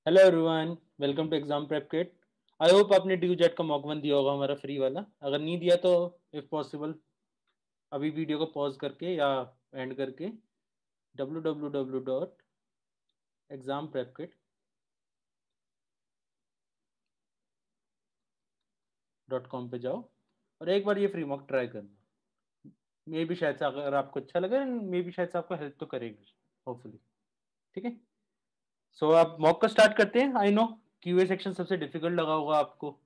Hello everyone, welcome to exam prep kit. I hope आपने ड्यू जेट का मॉक वन दिया होगा, हमारा फ्री वाला। अगर नहीं दिया तो इफ पॉसिबल अभी वीडियो को पॉज करके या एंड करके www.examprepkit.com पे जाओ और एक बार ये फ्री मॉक ट्राई करना। मे भी शायद से अगर आपको अच्छा लगे, मे भी शायद से आपको हेल्प तो करेगी, होपफुली। ठीक है, सो आप मॉक का स्टार्ट करते हैं। आई नो क्यूए सेक्शन सबसे डिफिकल्ट लगा होगा आपको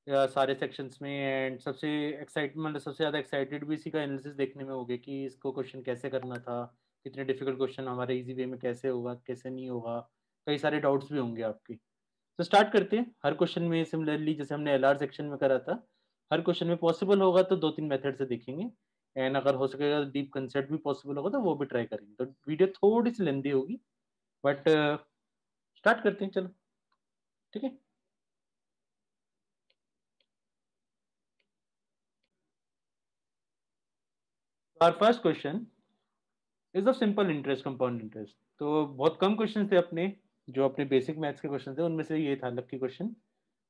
या सारे सेक्शंस में, एंड सबसे एक्साइटमेंट, सबसे ज़्यादा एक्साइटेड भी इसी का एनालिसिस देखने में होगे कि इसको क्वेश्चन कैसे करना था, कितने डिफिकल्ट क्वेश्चन हमारे इजी वे में कैसे होगा, कैसे नहीं होगा। कई सारे डाउट्स भी होंगे आपके। तो स्टार्ट करते हैं। हर क्वेश्चन में सिमिलरली जैसे हमने एलआर सेक्शन में करा था, हर क्वेश्चन में पॉसिबल होगा तो दो तीन मेथड से देखेंगे, एंड अगर हो सकेगा डीप कंसेप्ट भी पॉसिबल होगा तो वो भी ट्राई करेंगे। तो वीडियो थोड़ी सी लेंदी होगी, बट स्टार्ट करते हैं, चलो। ठीक है, our first question is of simple interest, compound interest. तो बहुत कम क्वेश्चन थे अपने, जो अपने बेसिक मैथ्स के क्वेश्चन थे उनमें से ये था लकी क्वेश्चन।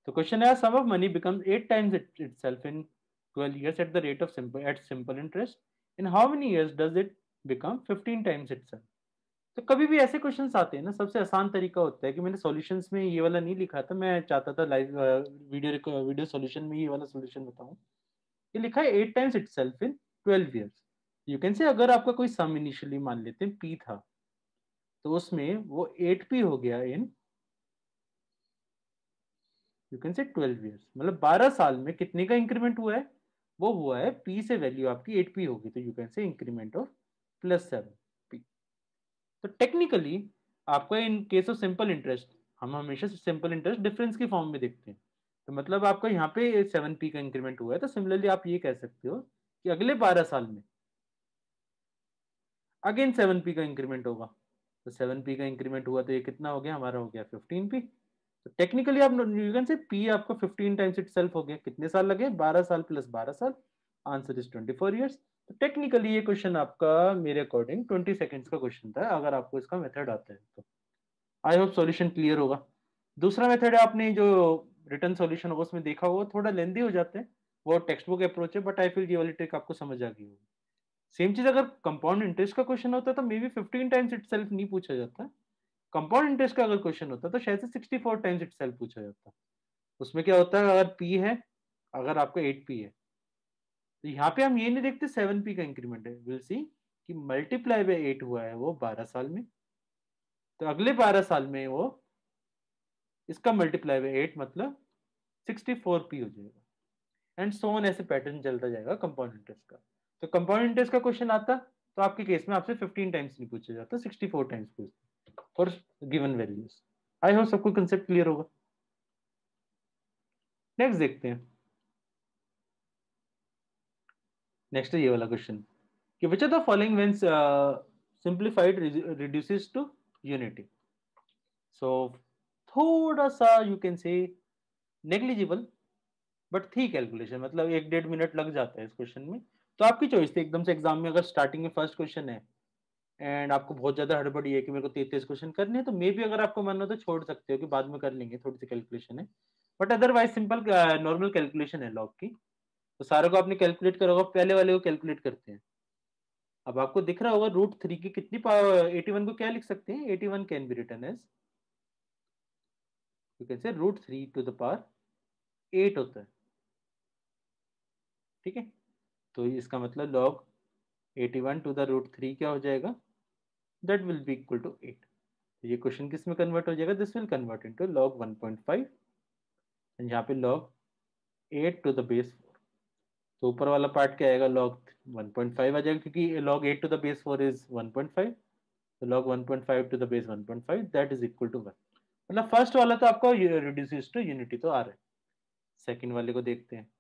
तो क्वेश्चन है, sum of money becomes 8 times itself in 12 years at the rate of simple interest. In how many years does it become 15 times itself? तो कभी भी ऐसे क्वेश्चंस आते हैं ना, सबसे आसान तरीका होता है कि मैंने सॉल्यूशंस में ये वाला नहीं लिखा था, मैं चाहता था लाइव वीडियो सॉल्यूशन में ये वाला सॉल्यूशन बताऊं। ये लिखा है 8 times itself in 12 years। You can say अगर आपका कोई सम इनिशियली मान लेते हैं पी था, तो उसमें वो 8p हो गया इन, यू कैन से 12 years, मतलब 12 साल में कितने का इंक्रीमेंट हुआ है? वो हुआ है पी से वैल्यू आपकी 8p होगी, तो यू कैन से इंक्रीमेंट ऑफ +7p। तो टेक्निकली आपका in case of simple interest, हम हमेशा सिंपल इंटरेस्ट डिफरेंस की फॉर्म में देखते हैं। तो मतलब आपका यहाँ पे 7p का इंक्रीमेंट हुआ है, तो सिमिलरली आप ये कह सकते हो कि अगले 12 साल में अगेन 7p का इंक्रीमेंट होगा। तो 7p का इंक्रीमेंट हुआ तो ये कितना हो गया हमारा? हो गया 15p। तो टेक्निकली आप यू कैन से p आपका 15 टाइम्स इटसेल्फ हो गया। कितने साल लगे? 12 साल प्लस 12 साल। Answer is 24 years। तो टेक्निकली ये क्वेश्चन आपका मेरे अकॉर्डिंग 20 सेकेंड्स का क्वेश्चन था, अगर आपको इसका मेथड आता है तो। आई होप सॉल्यूशन क्लियर होगा। दूसरा मेथड है, आपने जो रिटर्न सॉल्यूशन होगा उसमें देखा होगा, थोड़ा लेंदी हो जाते हैं, वो टेक्स्ट बुक अप्रोच है, बट आई फील ये वाली ट्रिक आपको समझ आ गई होगी। सेम चीज अगर कंपाउंड इंटरेस्ट का क्वेश्चन होता तो मे बी 15 टाइम्स इटसेल्फ नहीं पूछा जाता। कंपाउंड इंटरेस्ट का अगर क्वेश्चन होता तो शायद से 64 टाइम्स इटसेल्फ पूछा जाता। उसमें क्या होता है, अगर पी है, अगर आपका 8p है, तो यहाँ पे हम ये नहीं देखते 7p का इंक्रीमेंट है, विल सी कि मल्टीप्लाई बाय 8 हुआ है वो 12 साल में, तो अगले 12 साल में वो इसका मल्टीप्लाई बाय 8 मतलब 64p हो जाएगा। एंड सो ऑन, ऐसे पैटर्न चलता जाएगा कंपाउंड इंटरेस्ट का। तो कंपाउंड इंटरेस्ट का क्वेश्चन आता तो आपके केस में आपसे 15 टाइम्स नहीं पूछा जाता, 64 टाइम्स पूछते for given values. I hope सबको कंसेप्ट क्लियर होगा। नेक्स्ट देखते हैं। नेक्स्ट है ये वाला क्वेश्चन कि which are the following when simplified reduces to unity. So थोड़ा सा you can say negligible but थी कैलकुलेशन, मतलब 1 डेढ़ मिनट लग जाता है इस क्वेश्चन में। तो आपकी चॉइस थी एकदम से एग्जाम में, अगर स्टार्टिंग में फर्स्ट क्वेश्चन है एंड आपको बहुत ज्यादा हड़बड़ी है कि मेरे को 33 क्वेश्चन करने हैं, तो मे भी अगर आपको मन हो तो छोड़ सकते हो कि बाद में कर लेंगे, थोड़ी सी कैलकुलेशन है। But otherwise simple normal calculation है लॉग की। तो सारे को आपने कैलकुलेट करा होगा, पहले वाले को कैलकुलेट करते हैं। अब आपको दिख रहा होगा √3 की कितनी पावर, 81 को क्या लिख सकते हैं? 81 can be written as, you can say √3 to the power 8 होता है। ठीक है, तो इसका मतलब लॉग 81 टू द √3 क्या हो जाएगा? That will be equal to 8। ये क्वेश्चन किस में कन्वर्ट हो जाएगा? This will convert into log 1.5, and यहाँ पे log 8 टू द बेस 4। तो ऊपर वाला पार्ट क्या आएगा? log 1.5 आ जाएगा, क्योंकि log 8 to the base 4 is 1.5। तो log 1.5 to the base 1.5 that is equal to 1। मतलब फर्स्ट वाला तो आपका रिड्यूसेस टू यूनिटी तो आ रहा है। सेकंड वाले को देखते हैं।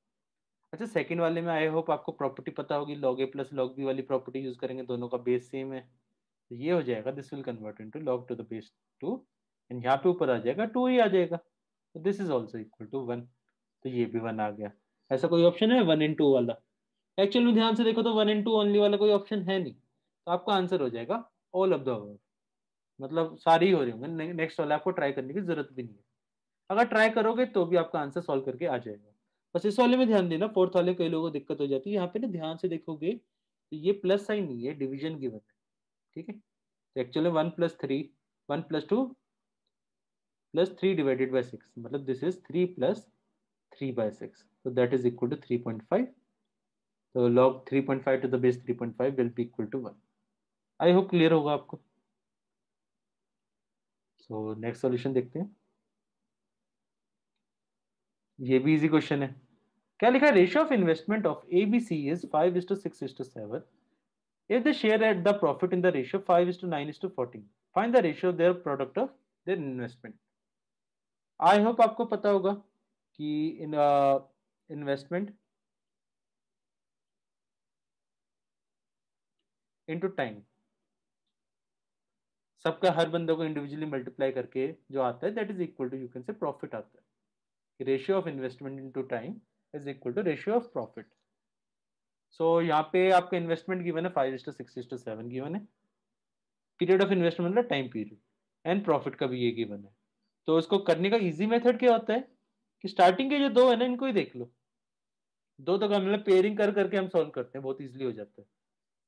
अच्छा, सेकंड वाले में आई होप आपको प्रॉपर्टी पता होगी, log a plus log b वाली प्रॉपर्टी यूज करेंगे, दोनों का बेस सेम है। तो ये हो जाएगा, this will convert into log to the base 2, and यहाँ पे ऊपर आ जाएगा 2 ही आ जाएगा। तो this is also equal to 1। तो ये भी 1 आ गया। ऐसा कोई ऑप्शन है 1 इन 2 वाला? एक्चुअल में ध्यान से देखो तो 1 इन 2 ओनली वाला कोई ऑप्शन है नहीं, तो आपका आंसर हो जाएगा ऑल ऑफ द अबव। मतलब सारे ही हो रहे होंगे, नेक्स्ट वाला आपको ट्राई करने की जरूरत भी नहीं है। अगर ट्राई करोगे तो भी आपका आंसर सॉल्व करके आ जाएगा। बस इस वाले में ध्यान देना, फोर्थ वाले कई लोगों को दिक्कत हो जाती है। यहाँ पे ना ध्यान से देखोगे तो ये प्लस साइन नहीं है, डिवीजन गिवन है, ठीक है। तो एक्चुअली 1+3, 1+2 +3 डिवाइडेड बाई 6, मतलब दिस इज 3+3/6, तो दैट इज इक्वल टू 3.5। तो log 3.5 to the base 3.5 will be equal to 1। I hope clear होगा आपको। सो नेक्स्ट सॉल्यूशन देखते हैं। ये भी इजी क्वेश्चन है। क्या लिखा है? Ratio of investment of ABC is 5:6:7 if they share at the profit in the ratio 5:9:14, find the ratio of their product of their investment। I hope आपको पता होगा कि इन इन्वेस्टमेंट इनटू टाइम, सबका हर बंदे को इंडिविजुअली मल्टीप्लाई करके जो आता है that is equal to, you can say, profit आता है। Ratio of investment into time is equal to ratio of profit. So यहाँ पे आपका इन्वेस्टमेंट गिवन है 5:6:7 गिवन है, पीरियड ऑफ इन्वेस्टमेंट मतलब टाइम पीरियड, एंड प्रॉफिट का भी ये गिवन है। तो इसको करने का इजी मेथड क्या होता है कि स्टार्टिंग के जो दो है ना इनको ही देख लो, दो तो मतलब पेयरिंग कर करके हम सॉल्व करते हैं, बहुत इजीली हो जाता है।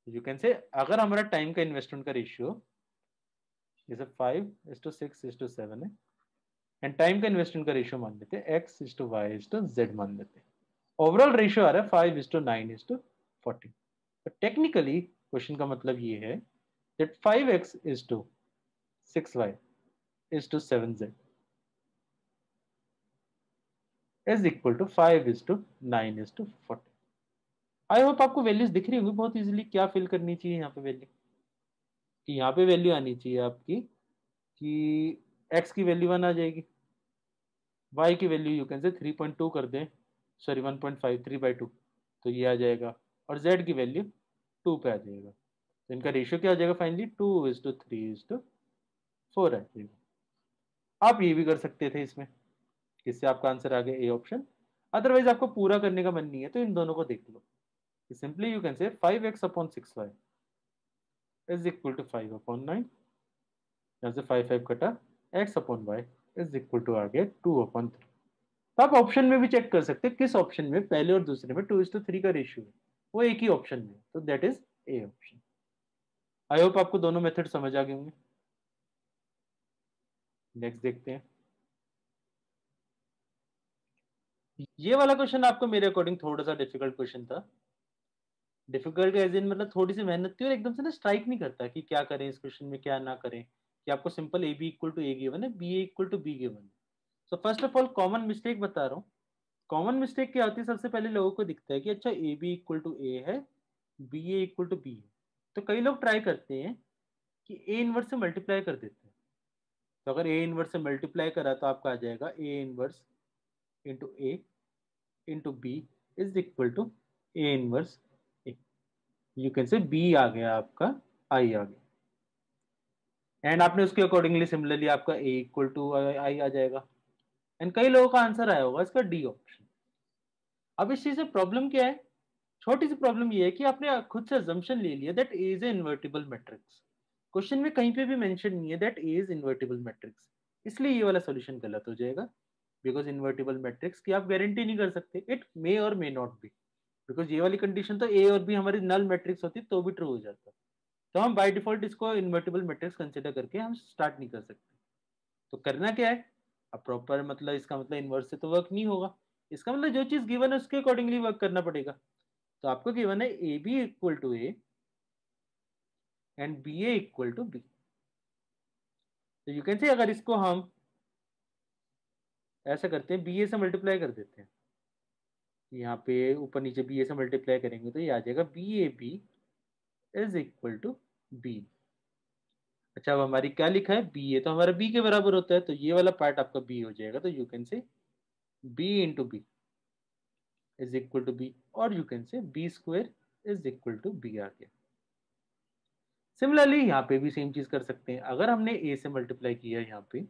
यू कैन से अगर हमारा टाइम का इन्वेस्टमेंट का रेशियो जैसे 5:6:7 है, एंड टाइम का इन्वेस्टमेंट का रेशियो मान लेते हैं X:Y:Z मान लेते हैं, ओवरऑल रेशियो आ रहा है 5:9:14। तो टेक्निकली क्वेश्चन का मतलब ये है that 5x:6y:7z is equal to 5:9:14। I hope आपको वैल्यूज दिख रही होंगी बहुत इजीली, क्या फिल करनी चाहिए यहाँ पे वैल्यू, कि यहाँ पे वैल्यू आनी चाहिए आपकी कि x की वैल्यू 1 आ जाएगी, y की वैल्यू यू कैन से 3.2 कर दें, सॉरी 1.5, 3/2, तो ये आ जाएगा, और z की वैल्यू 2 पे आ जाएगा। तो इनका रेशियो क्या आ जाएगा फाइनली 2:3:4 आ जाएगा। आप ये भी कर सकते थे इसमें, इससे आपका आंसर आ गया ए ऑप्शन। अदरवाइज आपको पूरा करने का मन नहीं है तो इन दोनों को देख लो, सिंपली यू कैन से 5x/6y इज इक्वल टू 5/9, यहाँ से 5 कटा, x/y इज इक्वल टू आ गया 2/3। तो आप ऑप्शन में भी चेक कर सकते हैं किस ऑप्शन में पहले और दूसरे में 2:3 का रेशियो है, वो एक ही ऑप्शन में, तो that is A option. I hope आपको दोनों मेथड समझ आ गए होंगे। नेक्स्ट देखते हैं। ये वाला क्वेश्चन आपको मेरे अकॉर्डिंग थोड़ा सा डिफिकल्ट क्वेश्चन था। डिफिकल्ट एज इन मतलब थोड़ी सी मेहनत थी, और एकदम से ना स्ट्राइक नहीं करता कि क्या करें इस क्वेश्चन में क्या ना करें, कि आपको simple A B equal to A given है, B A equal to B given है। So first of all common mistake बता रहा हूँ। कॉमन मिस्टेक क्या होती है, सबसे पहले लोगों को दिखता है कि अच्छा A B equal to A है, B A equal to B है, तो कई लोग ट्राई करते हैं कि ए इनवर्स से मल्टीप्लाई कर देते हैं। तो अगर ए इनवर्स से मल्टीप्लाई करा तो आपका आ जाएगा A inverse into A into B is equal to A inverse A. You can say B आ गया आपका, आई आ गया, एंड आपने उसके अकॉर्डिंगली सिमिलरली आपका ए इक्वल टू आई आ जाएगा। एंड कई लोगों का आंसर आया होगा इसका डी ऑप्शन। अब इस चीज से प्रॉब्लम क्या है, छोटी सी प्रॉब्लम ये है कि आपने खुद से अजम्पशन ले लिया that A is a invertible matrix. Question में कहीं पे भी मेंशन नहीं है that A is invertible matrix, इसलिए ये वाला सॉल्यूशन गलत हो जाएगा। बिकॉज इन्वर्टिबल मैट्रिक्स की आप गारंटी नहीं कर सकते, इट मे और मे नॉट बी, बिकॉज ये वाली कंडीशन तो ए और बी हमारी नल मैट्रिक्स होती तो भी ट्रू हो जाता। तो हम बाय डिफॉल्ट इसको इन्वर्टिबल मैट्रिक्स कंसिडर करके हम स्टार्ट नहीं कर सकते। तो करना क्या है, अब प्रॉपर मतलब इसका मतलब इन्वर्स से तो वर्क नहीं होगा, इसका मतलब जो चीज गिवन है उसके अकॉर्डिंगली वर्क करना पड़ेगा। तो आपको गिवन है A B equal to A and B A equal to B. तो यू कैन से अगर इसको हम ऐसा करते हैं, बी ए से मल्टीप्लाई कर देते हैं, यहाँ पे ऊपर नीचे बी ए से मल्टीप्लाई करेंगे तो ये आ जाएगा B A B is equal to B. अच्छा अब हमारी क्या लिखा है, बी ए तो हमारा बी के बराबर होता है, तो ये वाला पार्ट आपका बी हो जाएगा, तो you can say B into B is equal to B, और you can say B square is equal to B आ गया। सिमिलरली यहाँ पे भी सेम चीज कर सकते हैं, अगर हमने ए से मल्टीप्लाई किया यहाँ पे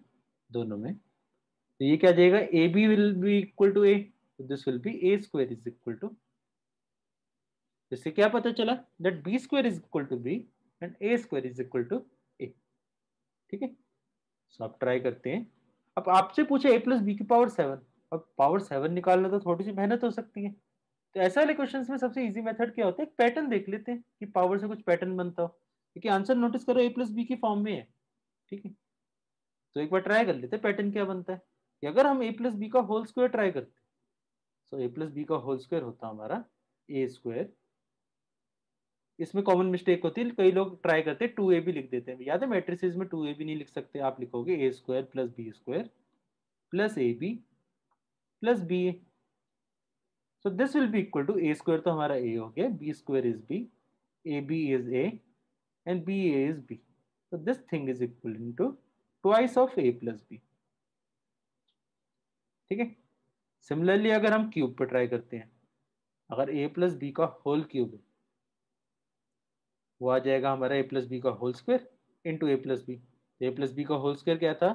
दोनों में, तो ये क्या जाएगा, A B will be equal to A, this will be A square is equal to, इससे क्या पता चला that B square is equal to B and A square is equal to A. ठीक है, सो आप ट्राई करते हैं। अब आपसे पूछे a प्लस बी की पावर 7, अब पावर 7 निकालना तो थोड़ी सी मेहनत हो सकती है। तो ऐसे वाले क्वेश्चंस में सबसे इजी मेथड क्या होता है, एक पैटर्न देख लेते हैं कि पावर से कुछ पैटर्न बनता हो, क्योंकि आंसर नोटिस करो a प्लस बी की फॉर्म में है। ठीक है, तो एक बार ट्राई कर लेते हैं पैटर्न क्या बनता है। कि अगर हम a प्लस बी का होल स्क्वायर ट्राई करते हैं, सो a प्लस बी का होल स्क्वायर होता हमारा ए स्क्वायर। इसमें कॉमन मिस्टेक होती है, कई लोग ट्राई करते हैं 2ab लिख देते हैं। याद है मैट्रिसेस में 2ab नहीं लिख सकते, आप लिखोगे A square plus B square plus A B plus B A. So this will be equal to A square तो हमारा ए हो गया, B square is B, A B is A and B A is B. So this thing is equal to twice of A plus B. ठीक है, similarly अगर हम cube पर try करते हैं, अगर ए प्लस बी का होल क्यूब है, वो आ जाएगा हमारा ए प्लस बी का whole square into A plus B. A plus B का होल स्क्वायर क्या था,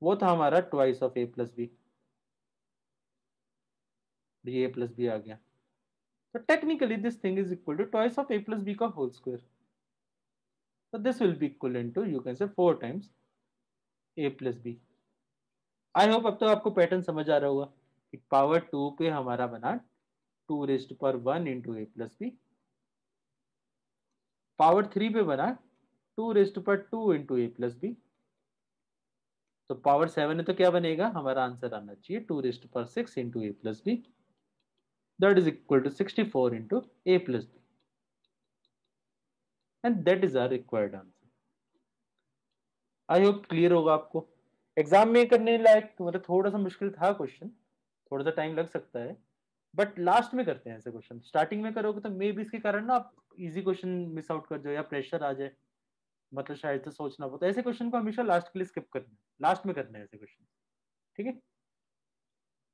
वो था हमारा twice of A plus B, ये ए प्लस बी आ गया। तो technically this thing is equal to twice of A plus B का होल स्क्वायर। तो this will be equal into you can से 4 times A plus B. I hope अब तो आपको पैटर्न समझ आ रहा होगा कि पावर 2 पे हमारा बना 2 रेस्ट पर 1 into A plus B, power 3 पे बना 2 रेस्ट पर 2 इंटू ए प्लस बी। तो पावर 7 है तो क्या बनेगा, हमारा आंसर आना चाहिए 2 रेस्ट पर 6 into A plus B, that is equal to 64 into A plus B, and that is our required answer. I hope clear होगा आपको। एग्जाम में करने लायक मतलब थोड़ा सा मुश्किल था क्वेश्चन, थोड़ा सा टाइम लग सकता है, बट लास्ट में करते हैं ऐसे क्वेश्चन। स्टार्टिंग में करोगे तो मे भी इसके कारण ना आप इजी क्वेश्चन मिस आउट कर जाओ या प्रेशर आ जाए, मतलब शायद से सोचना पड़ता है। ऐसे क्वेश्चन को हमेशा लास्ट के लिए स्किप करना है, लास्ट में करना है ऐसे क्वेश्चन। ठीक है,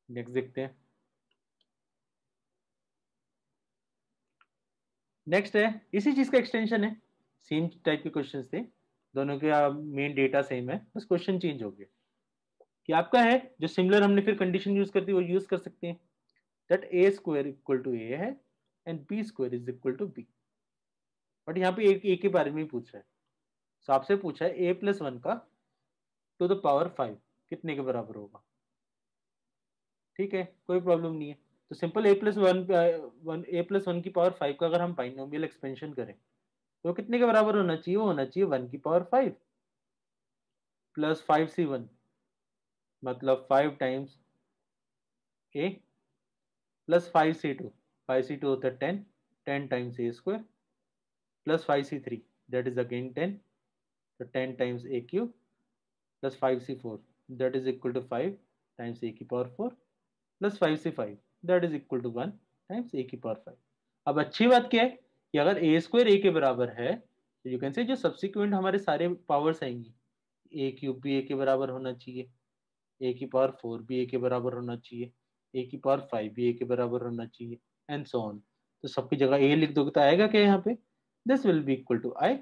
नेक्स्ट देखते हैं। नेक्स्ट है इसी चीज का एक्सटेंशन है, सेम टाइप के क्वेश्चन थे, दोनों के मेन डेटा सेम है, बस क्वेश्चन चेंज हो गया। कि आपका है जो सिमिलर हमने फिर कंडीशन यूज कर दी वो यूज कर सकते हैं, that A square equal to A है and B square is equal to B. But यहाँ पे एक के बारे में ही पूछ रहा है। सो आपसे पूछा है ए प्लस 1 का टू द पावर 5 कितने के बराबर होगा। ठीक है, कोई प्रॉब्लम नहीं है। तो सिंपल ए प्लस वन की पावर 5 का अगर हम बाइनोमियल एक्सपेंशन करें तो कितने के बराबर होना चाहिए, वो होना चाहिए 1 की पावर 5 प्लस 5c1, मतलब 5 times A plus 5c2, 5c2 होता है 10, 10 times A square plus 5c3 that is again 10, तो 10 times A cube plus 5c4 that is equal to 5 times A की power 4 plus 5c5 that is equal to 1 times A की power 5। अब अच्छी बात क्या है कि अगर ए स्क्वायर ए के बराबर है तो यू कैन से जो सब्सिक्वेंट हमारे सारे पावर्स आएंगी, ए क्यूब भी ए के बराबर होना चाहिए, ए की पावर 4 भी ए के बराबर होना चाहिए, ए की पावर 5 भी ए के बराबर होना चाहिए, एंड सो ऑन। तो सबकी जगह ए लिख दोगे तो आएगा क्या यहाँ पे, this will be equal to I,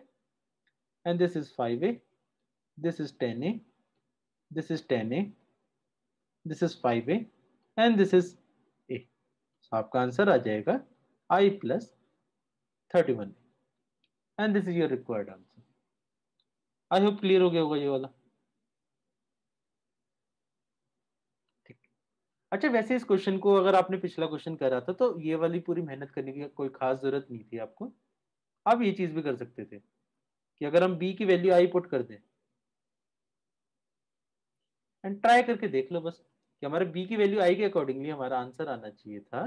and this is 5a, this is 10a, this is 10a, this is 5a and this is a। तो आपका आंसर आ जाएगा i plus 31 and this is your required answer. I hope clear हो गया होगा ये वाला। ठीक। अच्छा वैसे इस क्वेश्चन को अगर आपने पिछला क्वेश्चन करा था तो ये वाली पूरी मेहनत करने की कोई खास जरूरत नहीं थी आपको। आप ये चीज भी कर सकते थे कि अगर हम b की वैल्यू i पुट कर दें एंड ट्राई करके देख लो बस कि हमारे b की वैल्यू i के अकॉर्डिंगली हमारा आंसर आना चाहिए था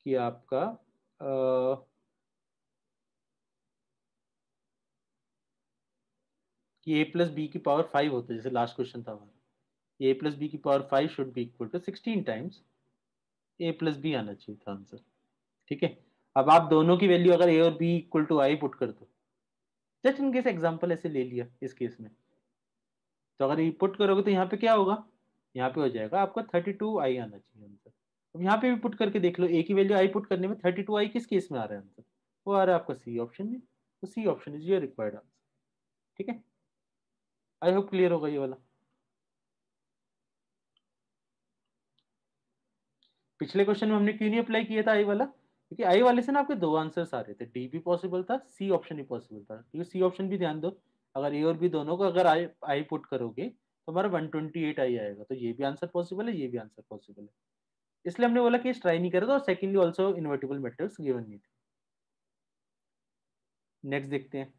कि आपका कि a प्लस बी की पावर 5 होता है, जैसे लास्ट क्वेश्चन था हमारा, a प्लस बी की power 5 should be equal to 16 times a plus B आना चाहिए था आंसर। ठीक है, अब आप दोनों की वैल्यू अगर a और b equal to i put कर दो, जस्ट इन केस एग्जाम्पल ऐसे ले लिया इस केस में, तो अगर ये पुट करोगे तो यहाँ पे क्या होगा, यहाँ पे हो जाएगा आपका 32i आना चाहिए आंसर। अब यहाँ पे भी पुट करके देख लो, a की वैल्यू i पुट करने में 32i किस केस में आ रहा है आंसर, वो आ रहा है आपका सी ऑप्शन में। तो C option is your required answer. ठीक है, आई होप क्लियर होगा ये वाला। पिछले क्वेश्चन में हमने क्यों नहीं अप्लाई किया था आई वाला, क्योंकि आई वाले से ना आपके दो आंसर्स आ रहे थे, डी भी पॉसिबल था, सी ऑप्शन भी पॉसिबल था। क्योंकि सी ऑप्शन भी ध्यान दो, अगर ए और बी दोनों को अगर आई पुट करोगे तो हमारा 128 आई आएगा, तो ये भी आंसर पॉसिबल है, ये भी आंसर पॉसिबल है। इसलिए हमने बोला कि ट्राई नहीं करा था, और secondly also invertible methods given नहीं थे। नेक्स्ट देखते हैं।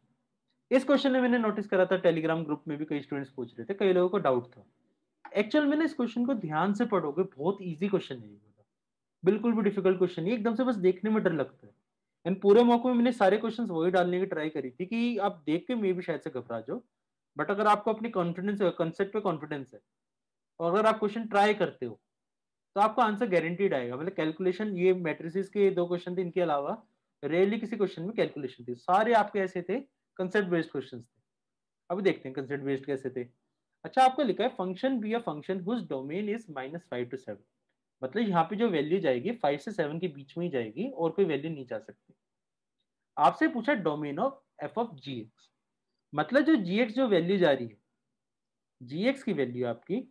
इस क्वेश्चन में मैंने नोटिस करा था, टेलीग्राम ग्रुप में भी कई स्टूडेंट्स पूछ रहे थे, कई लोगों को डाउट था। एक्चुअल में ना इस क्वेश्चन को ध्यान से पढ़ोगे, बहुत इजी क्वेश्चन है ये, बिल्कुल भी डिफिकल्ट क्वेश्चन नहीं, एकदम से बस देखने में डर लगता है। एंड पूरे मौके में मैंने सारे क्वेश्चंस वही डालने की ट्राई करी थी कि आप देख के मे भी शायद से घबरा जाओ, बट अगर आपको अपनी कॉन्फिडेंस कंसेप्ट पे कॉन्फिडेंस है और अगर आप क्वेश्चन ट्राई करते हो तो आपको आंसर गारंटीड आएगा। मतलब कैलकुलेशन, ये मैट्रिसेस के दो क्वेश्चन थे, इनके अलावा रेयरली किसी क्वेश्चन में कैलकुलेशन थी, सारे आपके ऐसे थे कंसेप्ट बेस्ड क्वेश्चन थे। अभी देखते हैं कंसेप्ट बेस्ड कैसे थे। अच्छा, आपको लिखा है function B a function whose domain is -5 to 7। मतलब यहाँ पे जो वैल्यू जाएगी 5 से 7 के बीच में ही जाएगी, और कोई वैल्यू नहीं जा सकती। आपसे पूछा domain of F of G X, मतलब जो जी एक्स जो वैल्यू जा रही है, जी एक्स की वैल्यू आपकी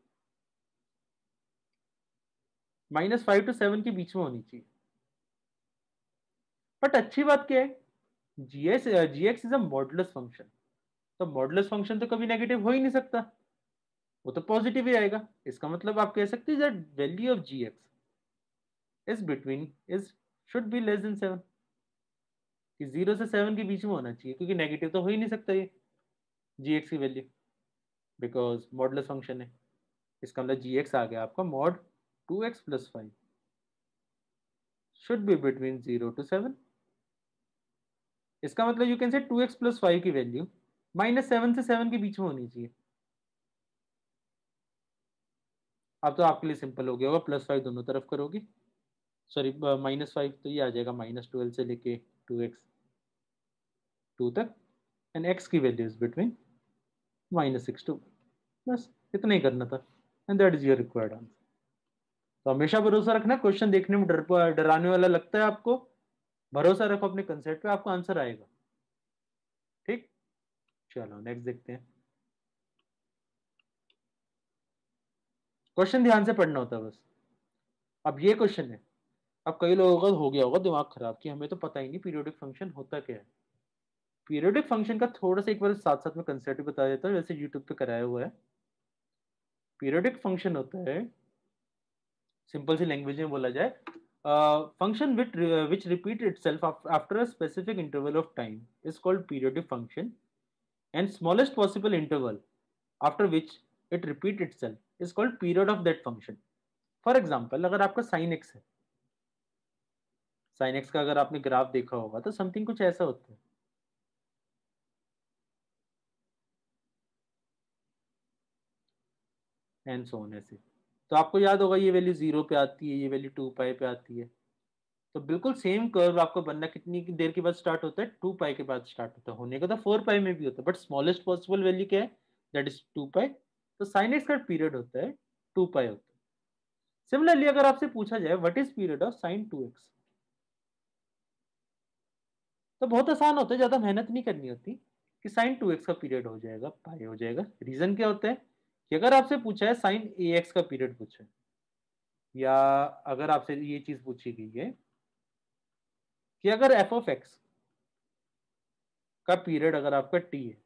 -5 to 7 के बीच में होनी चाहिए। बट अच्छी बात क्या है, G X is a modulus function, तो मॉडुलस फंक्शन तो कभी नेगेटिव हो ही नहीं सकता, वो तो पॉजिटिव ही आएगा। इसका मतलब आप कह सकते हैं that value of G X is between is should be less than 7, कि 0 से 7 के बीच में होना चाहिए, क्योंकि नेगेटिव तो हो ही नहीं सकता ये जी एक्स की वैल्यू, बिकॉज मॉडुलस फंक्शन है। इसका मतलब जी एक्स आ गया आपका mod 2x+5 should be between 0 to 7। इसका मतलब यू कैन से 2x+5 की वैल्यू -7 से 7 के बीच में होनी चाहिए। अब तो आपके लिए सिंपल हो गया होगा, +5 दोनों तरफ करोगे, सॉरी -5, तो ये आ जाएगा -12 से लेके 2x 2 तक, एंड x की वैल्यू इज बिटवीन -6 to, बस इतना ही करना था, and that is your required answer. तो हमेशा भरोसा रखना, क्वेश्चन देखने में डराने वाला लगता है आपको, भरोसा रखो अपने कंसेप्ट पे, आपको आंसर आएगा। ठीक, चलो नेक्स्ट देखते हैं। क्वेश्चन ध्यान से पढ़ना होता है बस। अब ये क्वेश्चन है, अब कई लोगों का हो गया होगा दिमाग खराब कि हमें तो पता ही नहीं पीरियोडिक फंक्शन होता क्या है। पीरियोडिक फंक्शन का थोड़ा सा एक बार साथ साथ में कंसेप्ट बता देता हूँ, वैसे यूट्यूब पे कराया हुआ है। पीरियोडिक फंक्शन होता है, सिंपल सी लैंग्वेज में बोला जाए, function which repeat itself after a specific interval of time is called periodic function, and smallest possible interval after which it repeat itself is called period of that function. For example, अगर आपका sine x है, sine x का अगर आपने graph देखा होगा तो something कुछ ऐसा होता है। एंड सो ऑन ऐसे, तो आपको याद होगा ये वैल्यू 0 पे आती है, ये वैल्यू 2π पे आती है। तो बिल्कुल सेम कर्व आपको बनना कितनी देर के बाद स्टार्ट होता है, 2π के बाद स्टार्ट होता है, होने का तो 4π में भी होता है, बट स्मॉलेस्ट पॉसिबल वैल्यू क्या है, दैट इज 2π। तो साइन एक्स का पीरियड होता है 2π होता है। सिमिलरली अगर आपसे पूछा जाए what is period of sine 2x, तो बहुत आसान होता है, ज्यादा मेहनत नहीं करनी होती, कि साइन 2x का पीरियड हो जाएगा पाई हो जाएगा। रीजन क्या होता है कि अगर आपसे पूछा है साइन ax का पीरियड पूछा है, या अगर आपसे ये चीज पूछी गई है कि अगर एफ ऑफ एक्स का पीरियड अगर आपका टी है,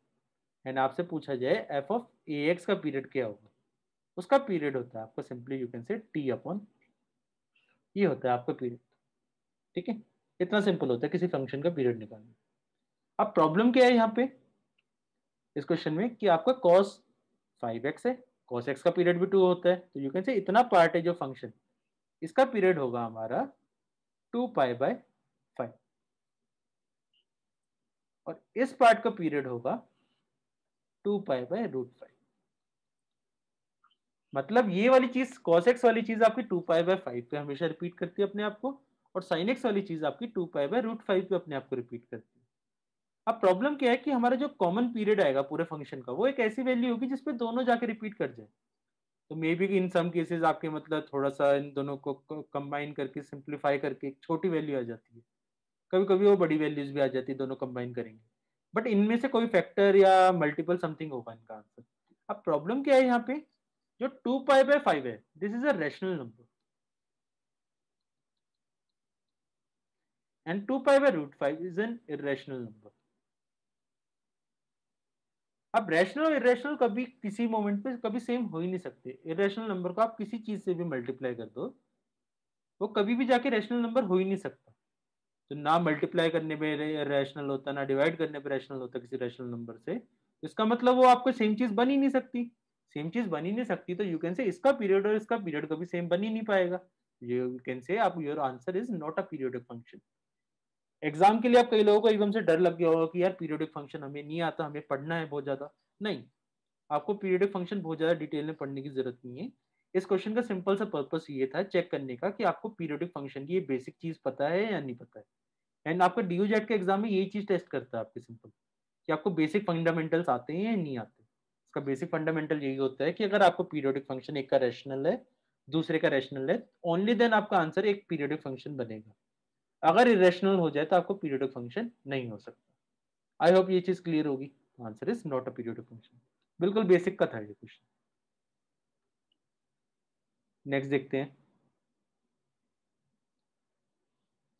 एंड आपसे पूछा जाए एफ ऑफ ए एक्स का पीरियड क्या होगा, उसका पीरियड होता है आपका सिंपली यू कैन से टी अपॉन, ये होता है आपका पीरियड। ठीक है, इतना सिंपल होता है किसी फंक्शन का पीरियड निकालना। अब प्रॉब्लम क्या है यहाँ पे इस क्वेश्चन में, कि आपका कॉस 5x है, कॉस एक्स का पीरियड भी 2 होता है, तो यू कैन से इतना पार्ट है जो फंक्शन, इसका पीरियड होगा हमारा 2π/5, और इस पार्ट का पीरियड होगा 2π/√5। मतलब ये वाली चीज cos x वाली चीज आपकी 2π/5 पे हमेशा रिपीट करती है अपने आप को, और sin x वाली चीज आपकी 2π/√5 पे अपने आप को रिपीट करती है। अब प्रॉब्लम क्या है कि हमारा जो कॉमन पीरियड आएगा पूरे फंक्शन का, वो एक ऐसी वैल्यू होगी जिसपे दोनों जाके रिपीट कर जाए। तो may be in some cases आपके मतलब थोड़ा सा इन दोनों को कंबाइन करके सिंप्लीफाई करके एक छोटी वैल्यू आ जाती है, कभी कभी वो बड़ी वैल्यूज भी आ जाती है दोनों कंबाइन करेंगे, बट इनमें से कोई फैक्टर या मल्टीपल समथिंग होगा इनका आंसर। अब प्रॉब्लम क्या है यहाँ पे, जो 2π/5 है, this is a rational number. And 2π/√5 is an irrational number. अब रैशनल और इरेशनल कभी किसी मोमेंट पे कभी सेम हो ही नहीं सकते। इरेशनल नंबर को आप किसी चीज से भी मल्टीप्लाई कर दो, वो कभी भी जाके रैशनल नंबर हो ही नहीं सकता। तो ना मल्टीप्लाई करने पे रैशनल होता, ना डिवाइड करने पे रैशनल होता किसी रैशनल नंबर से। इसका मतलब वो आपको सेम चीज बन ही नहीं सकती। सेम चीज बन ही नहीं सकती तो यू कैन से इसका पीरियड और इसका पीरियड कभी सेम बन ही नहीं पाएगा। यू कैन से आप your answer is not a periodic function. Exam के लिए आप कई लोगों को एकदम से डर लग गया होगा कि यार पीरियोडिक फंक्शन हमें नहीं आता, हमें पढ़ना है बहुत ज्यादा। नहीं, आपको पीरियोडिक फंक्शन बहुत ज्यादा डिटेल में पढ़ने की जरूरत नहीं है। इस क्वेश्चन का सिंपल सा पर्पस ये था चेक करने का कि आपको पीरियोडिक फंक्शन की ये बेसिक चीज पता है या नहीं पता है। एंड आपका डीयू जेट के एग्जाम में यही चीज टेस्ट करता है आपके सिंपल, कि आपको बेसिक फंडामेंटल्स आते हैं या नहीं आते। इसका बेसिक फंडामेंटल यही होता है कि अगर आपको पीरियोडिक फंक्शन एक का रैशनल है, दूसरे का रैशनल है, ओनली देन आपका आंसर एक पीरियोडिक फंक्शन बनेगा। अगर इरेशनल हो जाए तो आपको पीरियोडिक फंक्शन नहीं हो सकता। आई होप ये चीज क्लियर होगी। Answer is not a periodic function. बिल्कुल बेसिक का था ये क्वेश्चन। नेक्स्ट देखते हैं।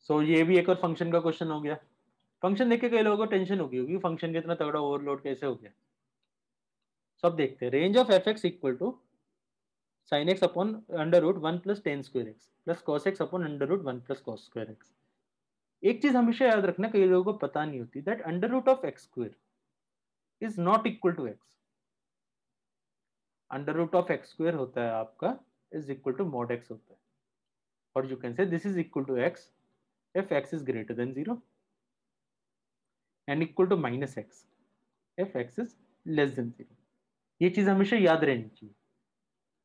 ये भी एक और फंक्शन का क्वेश्चन हो गया। फंक्शन देख के कई लोगों को टेंशन होगी फंक्शन का इतना तगड़ा ओवरलोड कैसे हो गया। सब देखते हैं। Range of F X equal to sine X upon under root one plus tan square X plus cos X upon under root one plus cos square X. एक चीज हमेशा याद रखना, कई लोगों को पता नहीं होती, that under root of X square is not equal to X. Under root of X square होता है आपका is equal to mod X होता है। और you can say this is equal to X if x is greater than 0 and equal to minus x if x is less than 0। ये चीज हमेशा याद रहनी चाहिए।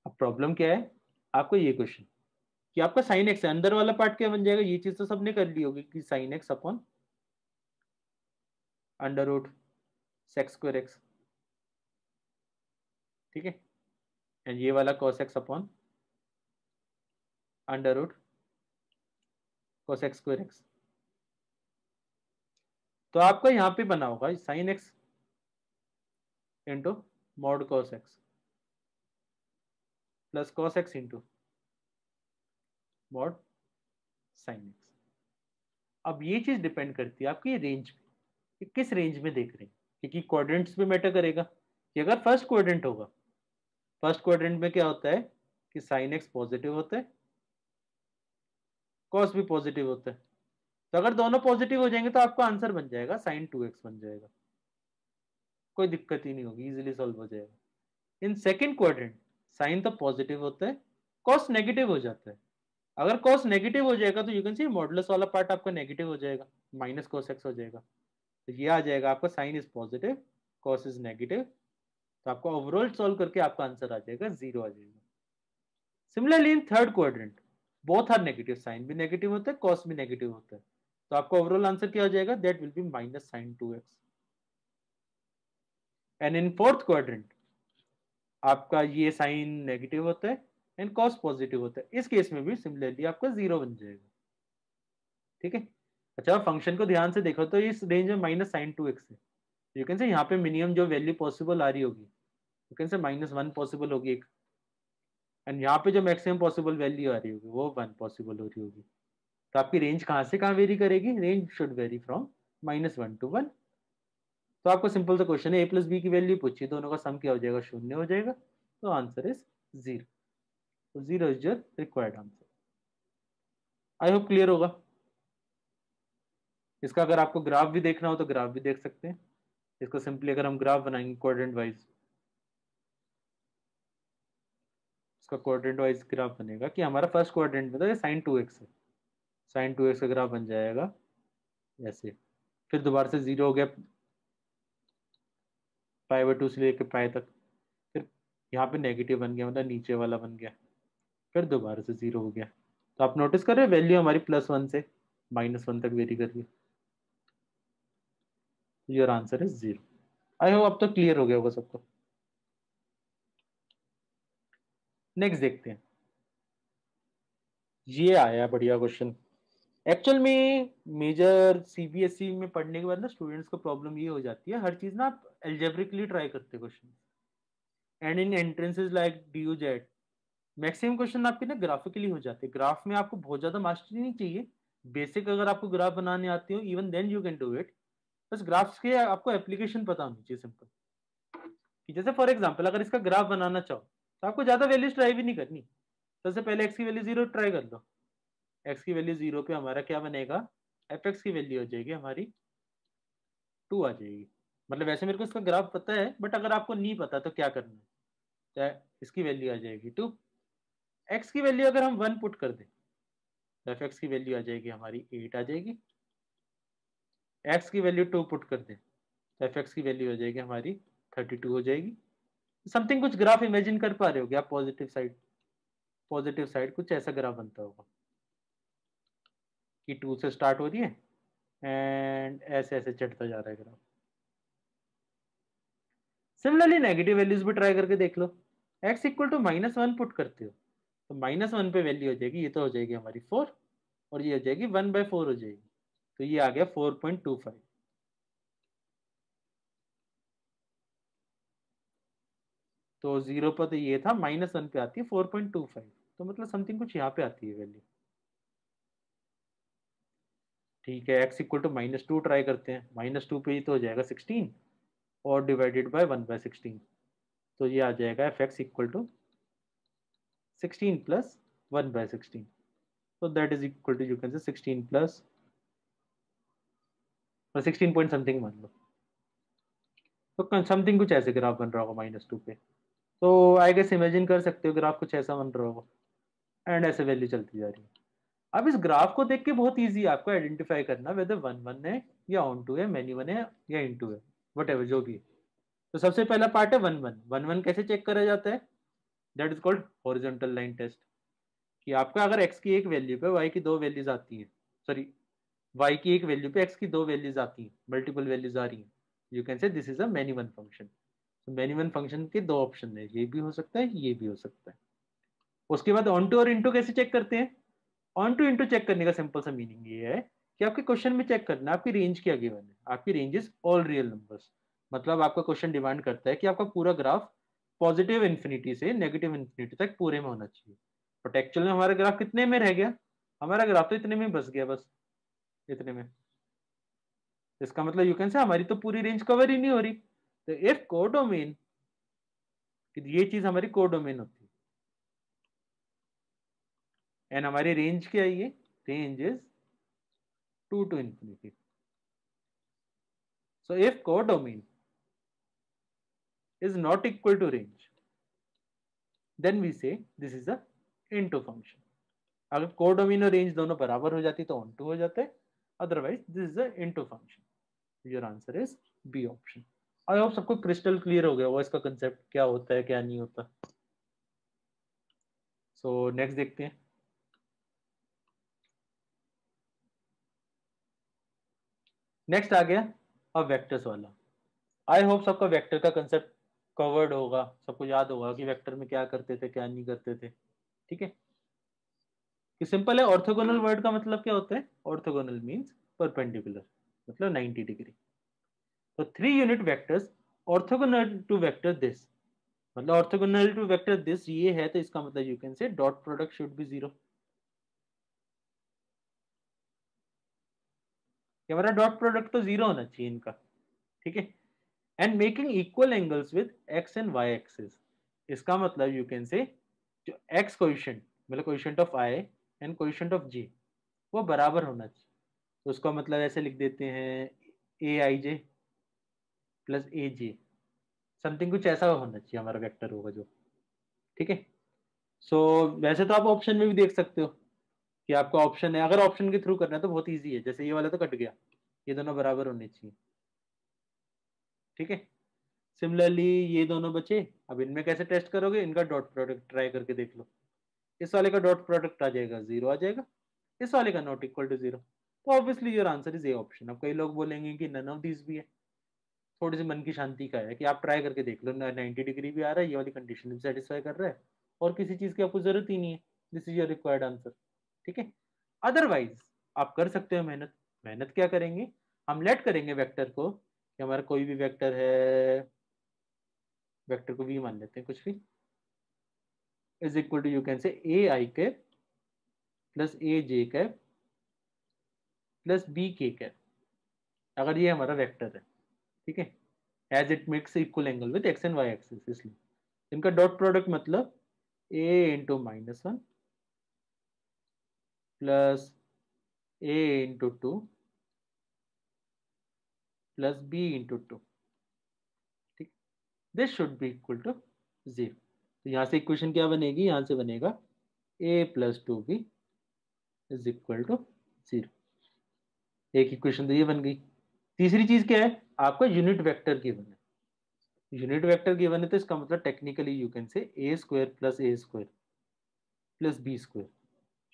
अब प्रॉब्लम क्या है, आपको ये क्वेश्चन कि आपका साइन एक्स है, अंदर वाला पार्ट क्या बन जाएगा, ये चीज तो सबने कर ली होगी कि sine X upon under root sec square X, ठीक है। एंड ये वाला cos X upon under root cosec square X. तो आपका यहाँ पे बना होगा sine X into mod cos X plus cos X into mod sine X. अब ये चीज डिपेंड करती है आपकी रेंज पे कि किस रेंज में देख रहे हैं, क्योंकि क्वाड्रेंट्स पे मैटर करेगा। कि अगर फर्स्ट क्वाड्रेंट होगा, फर्स्ट क्वाड्रेंट में क्या होता है कि साइन एक्स पॉजिटिव होता है, कॉस भी पॉजिटिव होता है। तो अगर दोनों पॉजिटिव हो जाएंगे तो आपका आंसर बन जाएगा साइन 2x बन जाएगा। कोई दिक्कत ही नहीं होगी, इजीली सॉल्व हो जाएगा। इन सेकंड क्वाड्रेंट साइन तो पॉजिटिव होता है, कॉस नेगेटिव हो जाता है। अगर कॉस नेगेटिव हो जाएगा तो यू कैन सी मॉडुलस वाला पार्ट आपका नेगेटिव हो जाएगा, माइनस कॉस एक्स हो जाएगा। तो ये आ जाएगा आपका sine is positive cos is negative. तो आपको ओवरऑल सॉल्व करके आपका आंसर आ जाएगा 0 आ जाएगा। Similarly in third quadrant both are negative, sine भी नेगेटिव होता है कॉस भी नेगेटिव होता है। तो आपका ओवरऑल आंसर क्या हो जाएगा, that will be minus sine 2x। And in fourth quadrant आपका ये साइन नेगेटिव होता है एंड कॉस पॉजिटिव होता है। इस केस में भी सिमिलरली आपका 0 बन जाएगा, ठीक है। अच्छा, फंक्शन को ध्यान से देखो तो इस रेंज में माइनस साइन 2x है। यू कैन से यहाँ पे मिनिमम जो वैल्यू पॉसिबल आ रही होगी, यू कैन से -1 पॉसिबल होगी एक, एंड यहाँ पे जो मैक्सिमम पॉसिबल वैल्यू आ रही होगी वो 1 पॉसिबल हो रही होगी। तो आपकी रेंज कहाँ से कहाँ वेरी करेगी, range should very from -1 to 1। तो आपको सिंपल सा क्वेश्चन है, a प्लस बी की वैल्यू पूछी, दोनों का सम क्या हो जाएगा, 0 हो जाएगा। तो आंसर इज 0। तो 0 is your required answer. I hope clear होगा। इसका अगर आपको ग्राफ भी देखना हो तो ग्राफ भी देख सकते हैं। इसको सिंपली अगर हम ग्राफ बनाएंगे क्वाड्रेंट वाइज, इसका क्वाड्रेंट वाइज ग्राफ बनेगा कि हमारा फर्स्ट क्वाड्रेंट में तो ये साइन 2x है, साइन 2x का ग्राफ बन जाएगा ऐसे। फिर दोबारा से 0 हो गया π/2 से लेकर पाई तक। फिर यहाँ पे नेगेटिव बन गया, मतलब नीचे वाला बन गया। फिर दोबारा से 0 हो गया। तो आप नोटिस कर रहे हैं वैल्यू हमारी +1 से -1 तक वेरी कर रही है। Your answer is 0। I hope अब तो क्लियर हो गया होगा सबको। नेक्स्ट देखते हैं। ये आया बढ़िया क्वेश्चन। एक्चुअल में मेजर सीबीएसई में पढ़ने के बाद ना स्टूडेंट्स को प्रॉब्लम ये हो जाती है, हर चीज ना आप एल्जेब्रिकली ट्राई करते question, and in entrances like DU jet maximum question आपके ना ग्राफिकली हो जाते हैं। ग्राफ में आपको बहुत ज्यादा मास्टरी नहीं चाहिए, बेसिक अगर आपको ग्राफ बनाने आती हो even then you can do it, बस ग्राफ्स के आपको एप्लीकेशन पता होनी चाहिए सिंपल। कि जैसे फॉर एग्जांपल अगर इसका ग्राफ बनाना चाहो तो आपको ज्यादा वैल्यूज ट्राई भी नहीं करनी। सबसे पहले एक्स की वैल्यू 0 ट्राई कर लो। एक्स की वैल्यू 0 पे हमारा क्या बनेगा, एफ एक्स की वैल्यू हो जाएगी हमारी 2 आ जाएगी। मतलब वैसे मेरे को इसका ग्राफ पता है, बट अगर आपको नहीं पता तो क्या करना है, तो इसकी वैल्यू आ जाएगी 2। एक्स की वैल्यू अगर हम 1 पुट कर दें तो एफ एक्स की वैल्यू आ जाएगी हमारी 8 आ जाएगी। एक्स की वैल्यू 2 पुट कर दें तो एफ एक्स की वैल्यू हो जाएगी हमारी 32 हो जाएगी। समथिंग कुछ ग्राफ इमेजिन कर पा रहे हो क्या, पॉजिटिव साइड कुछ ऐसा ग्राफ बनता होगा कि 2 से स्टार्ट हो रही है एंड ऐसे ऐसे चढ़ता जा रहा है ग्राफ। सिमिलरली नेगेटिव वैल्यूज भी ट्राई करके देख लो। एक्स इक्वल टू -1 पुट करते हो तो -1 पे वैल्यू हो जाएगी, ये तो हो जाएगी हमारी 4 और ये हो जाएगी 1/4 हो जाएगी, तो ये आ गया 4.25। तो 0 पर तो ये था, -1 पे आती है 4.25, तो मतलब समथिंग कुछ यहाँ पे आती है वैल्यू। ठीक है, x इक्वल टू -2 ट्राई करते हैं। -2 पे ही तो हो जाएगा 16 और डिवाइडेड बाय 1/16, तो ये आ जाएगा F X equal to 16 plus 1/16, तो that is equal to you can say 16 plus 16 point something मान लो। तो समथिंग कुछ ऐसे ग्राफ बन रहा होगा -2 पे। तो आई गेस इमेजिन कर सकते हो ग्राफ कुछ ऐसा बन रहा होगा एंड ऐसे वैल्यू चलती जा रही है। अब इस ग्राफ को देख के बहुत इजी है आपको आइडेंटिफाई करना वेदर 1 1 है या ऑन टू है, मेनी वन है या इन टू है, वट एवर जो भी है। तो सबसे पहला पार्ट है 1 1 कैसे चेक करा जाता है, that is called horizontal line test. कि आपका अगर x की एक वैल्यू पे y की दो वैल्यूज आती हैं, सॉरी y की एक वैल्यू पे x की दो वैल्यूज आती हैं, मल्टीपल वैल्यूज आ रही हैं, you can say this is a many one function. तो मेनी वन फंक्शन के दो ऑप्शन है, ये भी हो सकता है ये भी हो सकता है। उसके बाद ऑन टू और इनटू कैसे चेक करते हैं। ऑन टू इनटू चेक करने का सिंपल सा मीनिंग ये है कि आपके क्वेश्चन में चेक करना है आपकी रेंज क्या गिवन है, आपकी range is all real numbers. मतलब आपका क्वेश्चन डिमांड करता है कि आपका पूरा ग्राफ पॉजिटिव इन्फिनिटी से नेगेटिव इन्फिनिटी तक पूरे में होना चाहिए। बट एक्चुअल में हमारा ग्राफ कितने में रह गया, हमारा ग्राफ तो इतने में बस गया, बस इतने में। इसका मतलब यू कैन से हमारी तो पूरी रेंज कवर ही नहीं हो रही। तो इफ कोडोमेन, ये चीज हमारी कोडोमेन होती है एंड हमारी रेंज क्या है, ये range is 2 to infinity. So if codomain is not equal to range, then we say this is a into function. अगर कोडोमेन और रेंज दोनों बराबर हो जाती तो ऑन टू हो जाते, otherwise this is a into function. Your answer is B option. I hope सबको क्रिस्टल क्लियर हो गया होगा इसका कंसेप्ट क्या होता है क्या नहीं होता। सो नेक्स्ट देखते हैं। नेक्स्ट आ गया अब वेक्टर्स वाला। आई होप सबका वेक्टर का कंसेप्ट कवर्ड होगा, सबको याद होगा कि वेक्टर में क्या करते थे क्या नहीं करते थे। ठीक है, कि सिंपल है। ऑर्थोगोनल वर्ड का मतलब क्या होता है, ऑर्थोगोनल मींस परपेंडिकुलर, मतलब 90 डिग्री। तो 3 unit vectors orthogonal to vector this, मतलब ऑर्थोगोनल टू वेक्टर दिस ये है, तो इसका मतलब you can say dot product should be 0। हमारा डॉट प्रोडक्ट तो 0 होना चाहिए इनका। ठीक है, and making equal angles with X and Y axis. इसका मतलब यू कैन से जो एक्स कोएफिशिएंट, मतलब coefficient of I and coefficient of J, वो बराबर होना चाहिए। तो उसका मतलब ऐसे लिख देते हैं ए आई जे प्लस ए जे, समथिंग कुछ ऐसा होना चाहिए हमारा वेक्टर होगा जो। ठीक है, सो वैसे तो आप ऑप्शन में भी देख सकते हो कि आपका ऑप्शन है, अगर ऑप्शन के थ्रू करना है तो बहुत ईजी है। जैसे ये वाला तो कट गया, ये दोनों बराबर होने चाहिए। ठीक है, सिमिलरली ये दोनों बचे, अब इनमें कैसे टेस्ट करोगे, इनका डॉट प्रोडक्ट ट्राई करके देख लो। इस वाले का डॉट प्रोडक्ट आ जाएगा 0 आ जाएगा, इस वाले का नॉट इक्वल टू 0, तो obviously your answer is A option. अब कई लोग बोलेंगे कि नन ऑफ दिस भी है, थोड़ी सी मन की शांति का है कि आप ट्राई करके देख लो, 90 डिग्री भी आ रहा है, ये वाली कंडीशन भी सेटिस्फाई कर रहा है और किसी चीज की आपको जरूरत ही नहीं है, this is your required answer. ठीक है, अदरवाइज आप कर सकते हो मेहनत। मेहनत क्या करेंगे, हम लेट करेंगे वेक्टर को कि हमारा कोई भी वेक्टर है, वेक्टर को वी मान लेते हैं कुछ भी, is equal to you can say A I cap plus A J cap plus B K cap, अगर ये हमारा वेक्टर है, ठीक है, as it makes equal angle with X and Y axis, इसलिए इनका डॉट प्रोडक्ट मतलब A into -1 plus A into 2 plus B into 2, ठीक, this should be equal to 0। तो यहाँ से इक्वेशन क्या बनेगी, यहाँ से बनेगा a plus 2b is equal to 0। एक इक्वेशन तो ये बन गई। तीसरी चीज क्या है, आपका यूनिट वेक्टर गिवन है। यूनिट वेक्टर गिवन है तो इसका मतलब technically you can say A square plus A square plus B square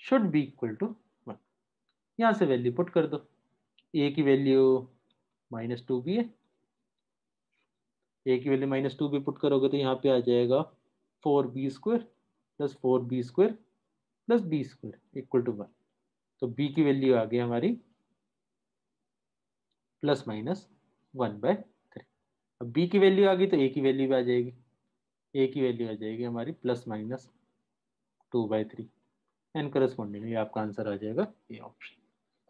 should be equal to 1। यहाँ से वैल्यू पुट कर दो, ए की वैल्यू -2b है, ए की वैल्यू -2b पुट करोगे तो यहाँ पे आ जाएगा 4b square plus 4b square plus B square equal to 1। तो b की वैल्यू आ गई हमारी ±1/3। अब b की वैल्यू आ गई तो a की वैल्यू भी आ जाएगी, a की वैल्यू आ जाएगी हमारी +-2/3 एंड करस्पॉन्डिंगली आपका आंसर आ जाएगा ये ऑप्शन।